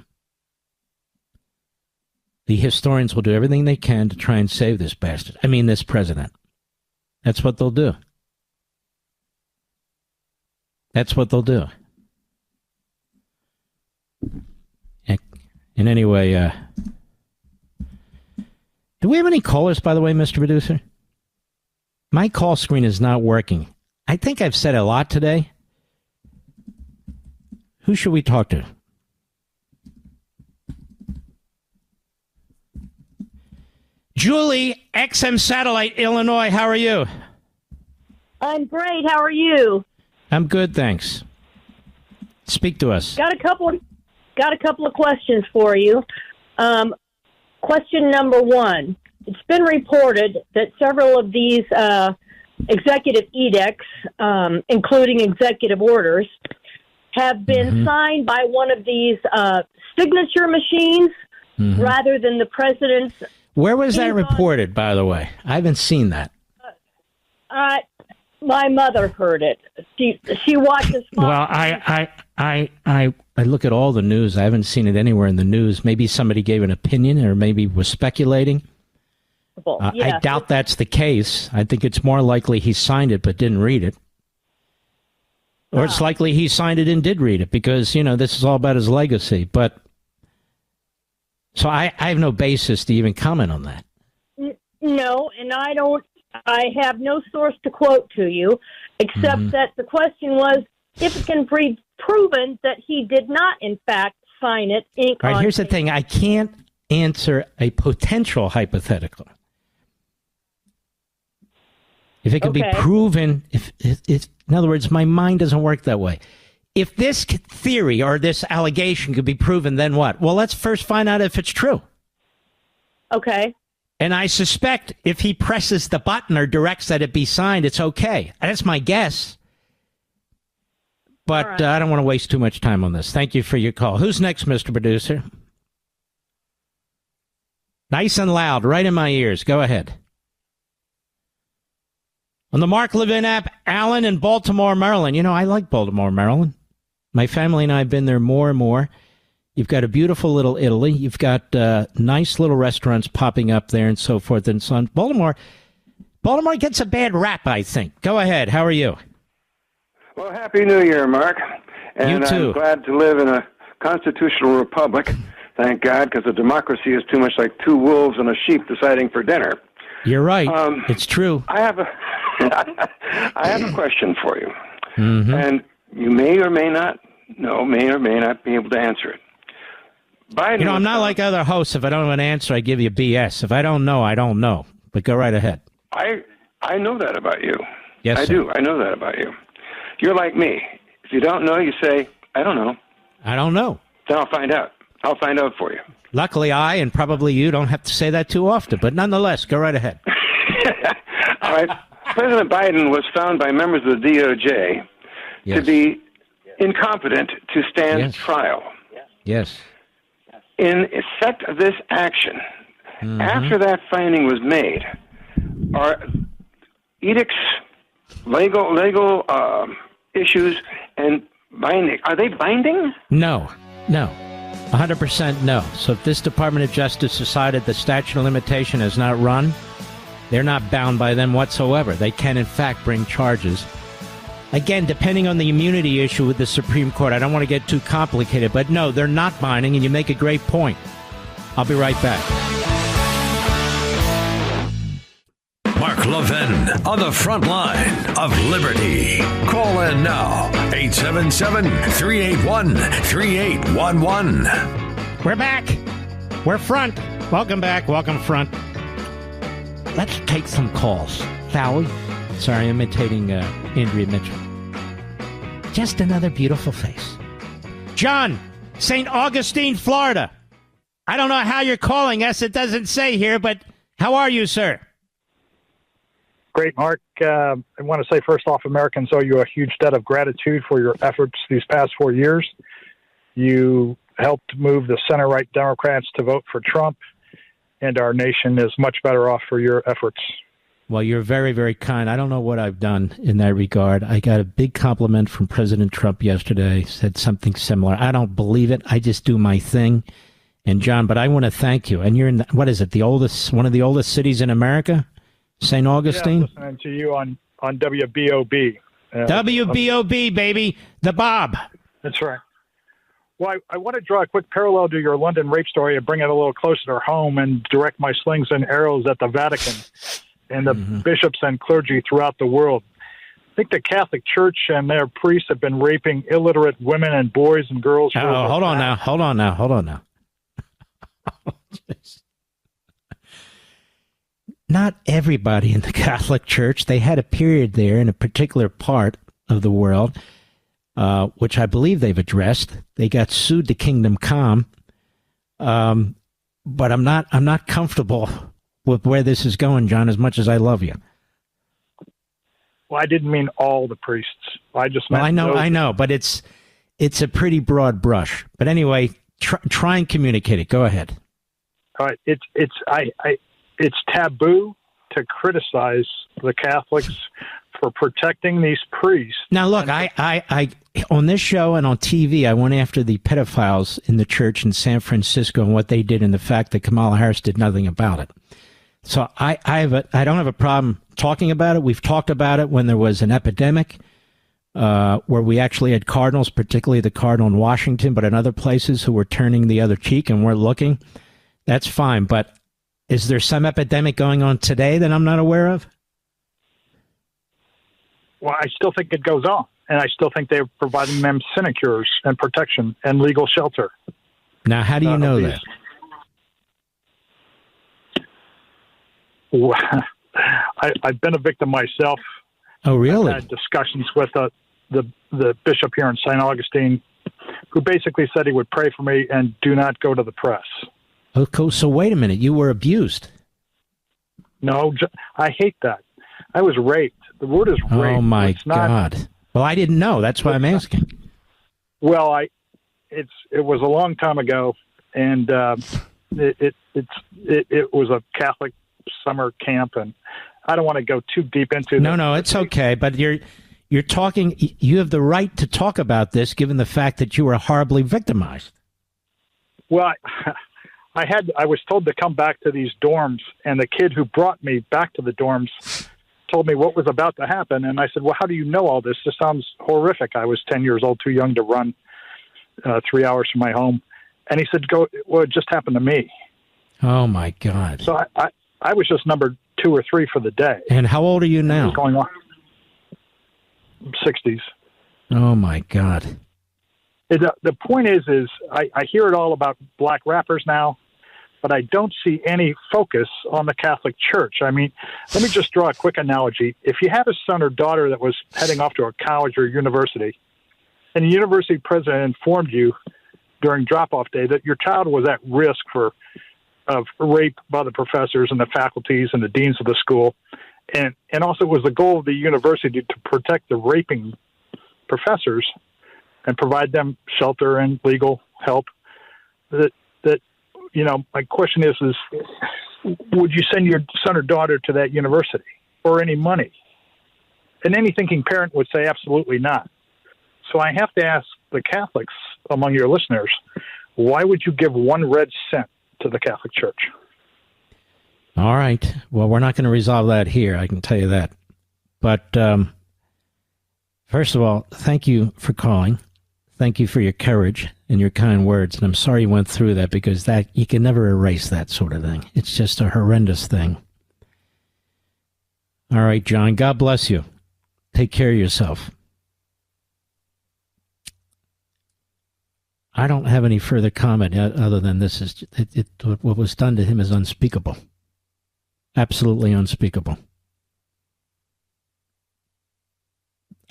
historians will do everything they can to try and save this bastard. I mean, this president. That's what they'll do. That's what they'll do. And anyway, do we have any callers, by the way, Mr. Producer? My call screen is not working. I think I've said a lot today. Who should we talk to? Julie, XM Satellite, Illinois. How are you? I'm great. How are you? I'm good, thanks. Speak to us. Got a couple of questions for you. Question number one. It's been reported that several of these executive edicts, including executive orders, have been signed by one of these signature machines rather than the president's. Where was that reported, by the way? I haven't seen that. My mother heard it. She watches. Well, I look at all the news. I haven't seen it anywhere in the news. Maybe somebody gave an opinion or maybe was speculating. Yes. I doubt that's the case. I think it's more likely he signed it but didn't read it. Or it's likely he signed it and did read it because, you know, this is all about his legacy. But so I have no basis to even comment on that. No, and I have no source to quote to you, except that the question was if it can be proven that he did not, in fact, sign it. All right, here's the thing. I can't answer a potential hypothetical. If it can be proven, if in other words, my mind doesn't work that way. If this theory or this allegation could be proven, then what? Well, let's first find out if it's true. Okay. And I suspect if he presses the button or directs that it be signed, it's okay. That's my guess. But right. I don't want to waste too much time on this. Thank you for your call. Who's next, Mr. Producer? Nice and loud, right in my ears. Go ahead. On the Mark Levin app, Alan in Baltimore, Maryland. You know, I like Baltimore, Maryland. My family and I have been there more and more. You've got a beautiful little Italy. You've got nice little restaurants popping up there and so forth and so on. Baltimore gets a bad rap, I think. Go ahead. How are you? Well, Happy New Year, Mark. And you too. I'm glad to live in a constitutional republic, thank God, because a democracy is too much like two wolves and a sheep deciding for dinner. You're right. It's true. I have a question for you. And you may or may not know, may or may not be able to answer it. Biden, I'm not like other hosts. If I don't have an answer, I give you BS. If I don't know, I don't know. But go right ahead. I know that about you. Yes, I sir. do. I know that about you. You're like me. If you don't know, you say, I don't know. I don't know. Then I'll find out. I'll find out for you. Luckily, I and probably you don't have to say that too often. But nonetheless, go right ahead. All right. President Biden was found by members of the DOJ to be incompetent to stand trial. Yes. In effect of this action, after that finding was made, are edicts, legal issues, and binding, are they binding? No. 100% no. So if this Department of Justice decided the statute of limitation has not run, they're not bound by them whatsoever. They can, in fact, bring charges. Again, depending on the immunity issue with the Supreme Court, I don't want to get too complicated, but no, they're not binding, and you make a great point. I'll be right back. Mark Levin on the front line of liberty. Call in now, 877-381-3811. We're back. We're front. Welcome back. Welcome front. Let's take some calls. Sally? Sorry, I'm imitating Andrea Mitchell. Just another beautiful face. John, St. Augustine, Florida. I don't know how you're calling us. It doesn't say here, but how are you, sir? Great, Mark. I want to say, first off, Americans owe you a huge debt of gratitude for your efforts these past 4 years. You helped move the center-right Democrats to vote for Trump, and our nation is much better off for your efforts. Well, you're very, very kind. I don't know what I've done in that regard. I got a big compliment from President Trump yesterday, said something similar. I don't believe it. I just do my thing. And, John, but I want to thank you. And you're in, one of the oldest cities in America? St. Augustine? Yeah, listening to you on WBOB. WBOB, baby. The Bob. That's right. Well, I want to draw a quick parallel to your London rape story and bring it a little closer to home and direct my slings and arrows at the Vatican and the bishops and clergy throughout the world. I think the Catholic Church and their priests have been raping illiterate women and boys and girls. Hold on now. Not everybody in the Catholic Church. They had a period there in a particular part of the world, which I believe they've addressed. They got sued to Kingdom Come, but I'm not comfortable with where this is going, John, as much as I love you. Well, I didn't mean all the priests. I just meant I know, but it's a pretty broad brush. But anyway, try and communicate it. Go ahead. All right, it's taboo to criticize the Catholics for protecting these priests. Now, look, I on this show and on TV, I went after the pedophiles in the church in San Francisco and what they did, and the fact that Kamala Harris did nothing about it. So I don't have a problem talking about it. We've talked about it when there was an epidemic where we actually had cardinals, particularly the cardinal in Washington, but in other places who were turning the other cheek and weren't looking. That's fine. But Is there some epidemic going on today that I'm not aware of? Well, I still think it goes on, and I still think they're providing them sinecures and protection and legal shelter. Now, how do you know that? Well, I've been a victim myself. Oh, really? I've had discussions with the bishop here in St. Augustine, who basically said he would pray for me and do not go to the press. Okay, so wait a minute. You were abused. No, I hate that. I was raped. The word is rape. Oh, my God. Well, I didn't know. That's why I'm asking. Well, it was a long time ago, and it was a Catholic summer camp, and I don't want to go too deep into No, it's okay, but you're talking, you have the right to talk about this given the fact that you were horribly victimized. Well, I was told to come back to these dorms, and the kid who brought me back to the dorms told me what was about to happen, and I said, well, how do you know all this? This sounds horrific. I was 10 years old, too young to run 3 hours from my home. And he said, well, it just happened to me. Oh, my God. So I was just number 2 or 3 for the day. And how old are you now? Going on 60s. Oh, my God. The point is I hear it all about black rappers now, but I don't see any focus on the Catholic Church. I mean, let me just draw a quick analogy. If you have a son or daughter that was heading off to a college or university, and the university president informed you during drop-off day that your child was at risk of rape by the professors and the faculties and the deans of the school, and also it was the goal of the university to protect the raping professors and provide them shelter and legal help, that my question is would you send your son or daughter to that university for any money? And any thinking parent would say absolutely not. So I have to ask the Catholics among your listeners, why would you give 1 red cent to the Catholic Church? All right. Well, we're not going to resolve that here, I can tell you that. But first of all, thank you for calling. Thank you for your courage and your kind words. And I'm sorry you went through that, because that you can never erase that sort of thing. It's just a horrendous thing. All right, John, God bless you. Take care of yourself. I don't have any further comment other than this is what was done to him is unspeakable. Absolutely unspeakable.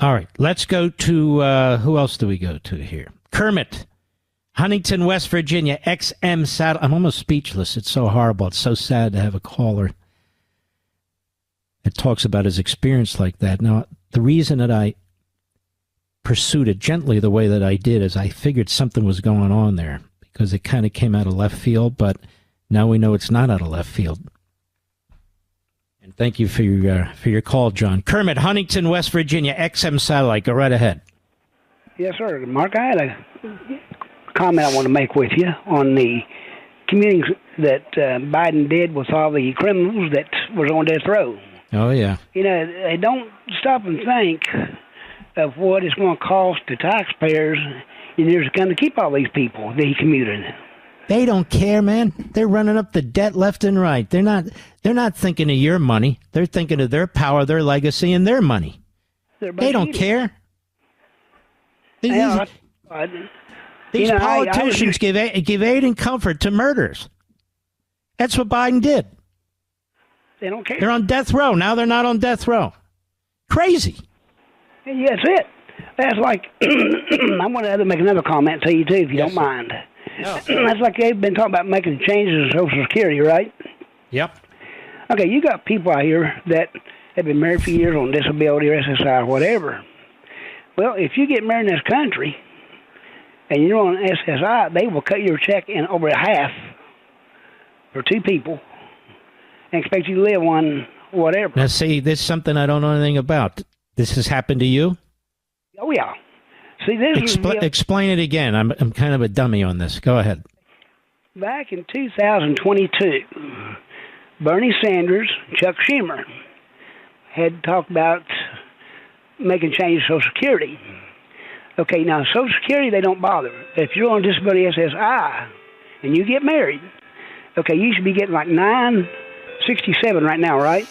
All right, let's go to, who else do we go to here? Kermit, Huntington, West Virginia, XM Saddle. I'm almost speechless. It's so horrible. It's so sad to have a caller that talks about his experience like that. Now, the reason that I pursued it gently the way that I did is I figured something was going on there, because it kind of came out of left field, but now we know it's not out of left field. And thank you for your call, John. Kermit, Huntington, West Virginia, XM Satellite. Go right ahead. Yes, sir. Mark, I had a comment I want to make with you on the commuting that Biden did with all the criminals that was on death row. Oh, yeah. They don't stop and think of what it's going to cost the taxpayers in years to come to keep all these people that he commuted. They don't care, man. They're running up the debt left and right. They're not thinking of your money. They're thinking of their power, their legacy, and their money. They don't care. These politicians give aid and comfort to murderers. That's what Biden did. They don't care. They're on death row. Now they're not on death row. Crazy. Yeah, that's it. That's like, I want to make another comment to you, too, if you don't mind. No. That's like they've been talking about making changes to Social Security, right? Yep. Okay, you got people out here that have been married for years on disability or SSI or whatever. Well, if you get married in this country and you're on SSI, they will cut your check in over half for 2 people and expect you to live on whatever. Now, see, this is something I don't know anything about. This has happened to you? Oh, yeah. See, this explain it again. I'm kind of a dummy on this. Go ahead. Back in 2022, Bernie Sanders, Chuck Schumer had talked about making changes to Social Security. Okay, now Social Security, they don't bother. If you're on disability SSI and you get married, Okay, you should be getting like $9.67 right now, right?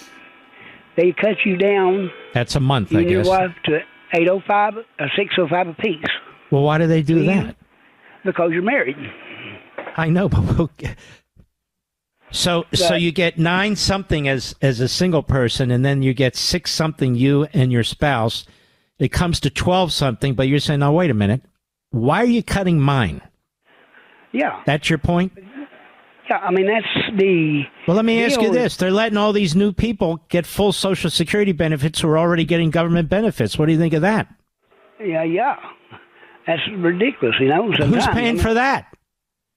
They cut you down. That's a month, I and your guess. wife to $8.05 or $6.05 apiece. Well, why do they do that? Because you're married. I know, but so you get 9 something as a single person, and then you get 6 something you and your spouse. It comes to 12 something, but you're saying, "No, wait a minute. Why are you cutting mine?" Yeah. That's your point? Yeah, I mean, that's the... Well, let me ask you this. They're letting all these new people get full Social Security benefits who are already getting government benefits. What do you think of that? Yeah. That's ridiculous, you know. Who's paying for that?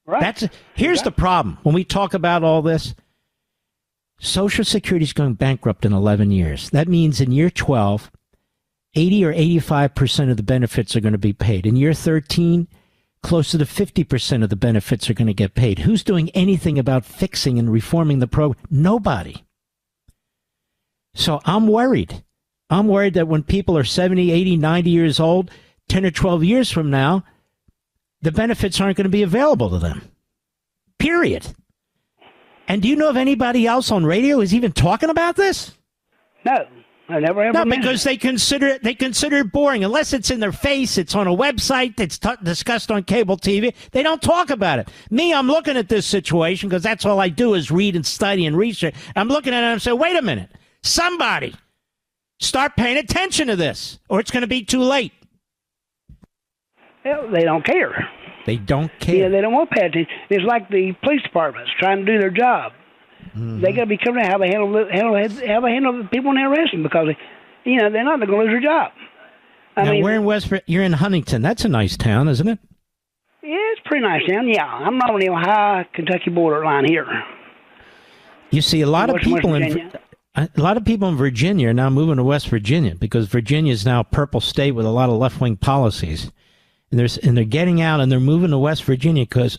Right. Here's the problem. When we talk about all this, Social Security is going bankrupt in 11 years. That means in year 12, 80 or 85% of the benefits are going to be paid. In year 13, closer to 50% of the benefits are going to get paid. Who's doing anything about fixing and reforming the program? Nobody. So I'm worried. I'm worried that when people are 70, 80, 90 years old, 10 or 12 years from now, the benefits aren't going to be available to them. Period. And do you know of anybody else on radio who's even talking about this? No. I never ever. No, because they consider it boring. Unless it's in their face, it's on a website that's discussed on cable TV. They don't talk about it. Me, I'm looking at this situation because that's all I do is read and study and research. I'm looking at it and I'm saying, wait a minute. Somebody start paying attention to this or it's going to be too late. Well, they don't care. They don't care. Yeah, they don't want to pay attention. It's like the police departments trying to do their job. Mm-hmm. They got to be careful how they handle the people when they arrest them because, they're not going to lose their job. Now, we're in you're in Huntington. That's a nice town, isn't it? Yeah, it's a pretty nice town. Yeah, I'm not on the Ohio-Kentucky borderline here. You see, a lot of people in Virginia are now moving to West Virginia because Virginia is now a purple state with a lot of left-wing policies, and they're getting out and they're moving to West Virginia because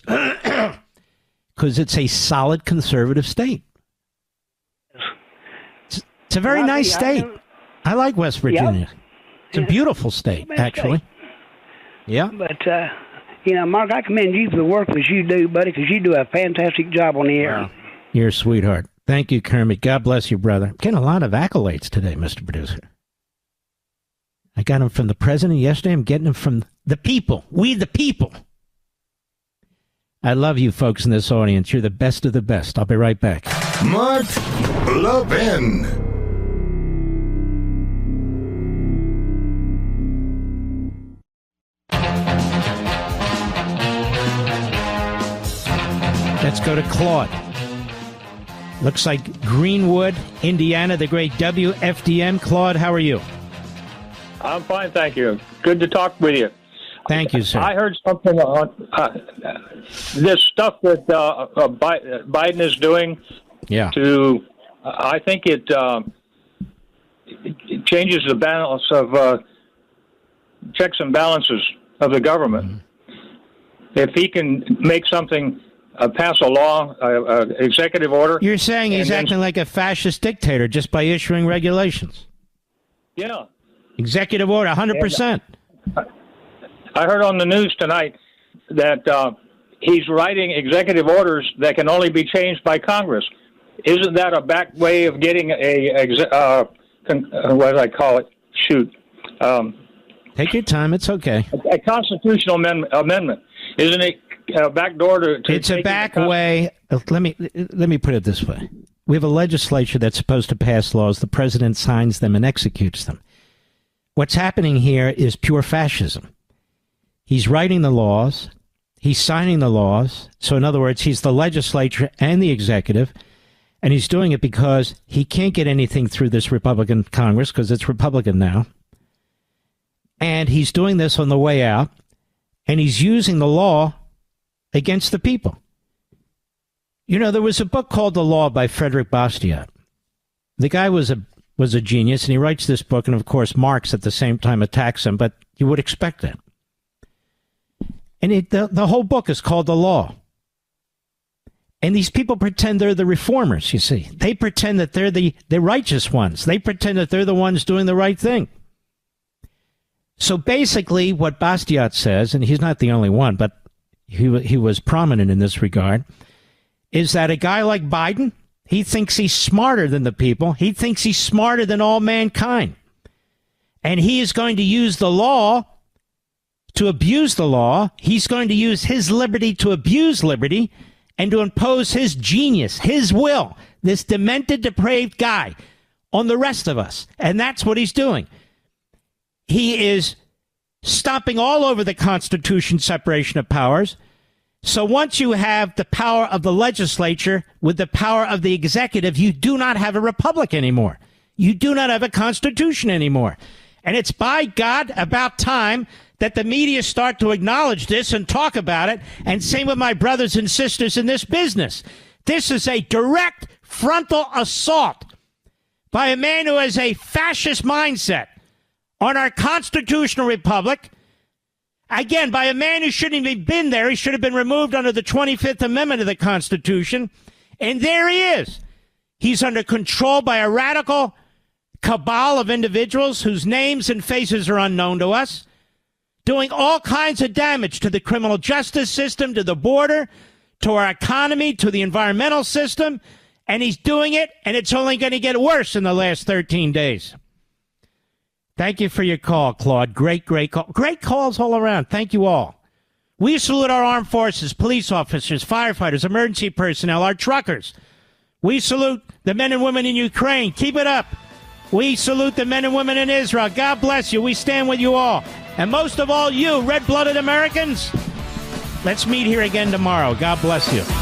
it's a solid conservative state. It's a very nice state. I like West Virginia. Yep. It's a beautiful state, actually. Yeah. But, Mark, I commend you for the work that you do, buddy, because you do a fantastic job on the air. Wow. You're a sweetheart. Thank you, Kermit. God bless you, brother. I'm getting a lot of accolades today, Mr. Producer. I got them from the president yesterday. I'm getting them from the people. We the people. I love you folks in this audience. You're the best of the best. I'll be right back. Mark Levin. Let's go to Claude. Looks like Greenwood, Indiana, the great WFDM. Claude, how are you? I'm fine, thank you. Good to talk with you. Thank you, sir. I heard something on this stuff that Biden is doing. Yeah. I think it changes the balance of checks and balances of the government. Mm-hmm. If he can make something, pass a law, executive order. You're saying he's acting like a fascist dictator just by issuing regulations. Yeah. Executive order, 100%. I heard on the news tonight that he's writing executive orders that can only be changed by Congress. Isn't that a back way of getting what do I call it? Take your time. It's okay. A constitutional amendment. Isn't it a back door to it's a back way. Let me put it this way. We have a legislature that's supposed to pass laws. The president signs them and executes them. What's happening here is pure fascism. He's writing the laws. He's signing the laws. So in other words, he's the legislature and the executive. And he's doing it because he can't get anything through this Republican Congress because it's Republican now. And he's doing this on the way out. And he's using the law against the people. There was a book called The Law by Frederick Bastiat. The guy was a genius, and he writes this book, and of course Marx at the same time attacks him, but you would expect that. And the whole book is called The Law. And these people pretend they're the reformers, you see. They pretend that they're the righteous ones. They pretend that they're the ones doing the right thing. So basically what Bastiat says, and he's not the only one, but he was prominent in this regard, is that a guy like Biden, he thinks he's smarter than the people. He thinks he's smarter than all mankind. And he is going to use the law to abuse the law. He's going to use his liberty to abuse liberty and to impose his genius, his will, this demented, depraved guy on the rest of us. And that's what he's doing. He is stomping all over the Constitution's separation of powers. So once you have the power of the legislature with the power of the executive, you do not have a republic anymore. You do not have a constitution anymore. And it's, by God, about time that the media start to acknowledge this and talk about it. And same with my brothers and sisters in this business. This is a direct frontal assault by a man who has a fascist mindset on our constitutional republic. Again, by a man who shouldn't have been there. He should have been removed under the 25th Amendment of the Constitution. And there he is. He's under control by a radical cabal of individuals whose names and faces are unknown to us, doing all kinds of damage to the criminal justice system, to the border, to our economy, to the environmental system. And he's doing it, and it's only going to get worse in the last 13 days. Thank you for your call, Claude. Great call. Great calls all around. Thank you all. We salute our armed forces, police officers, firefighters, emergency personnel, our truckers. We salute the men and women in Ukraine. Keep it up. We salute the men and women in Israel. God bless you. We stand with you all. And most of all, you, red-blooded Americans, let's meet here again tomorrow. God bless you.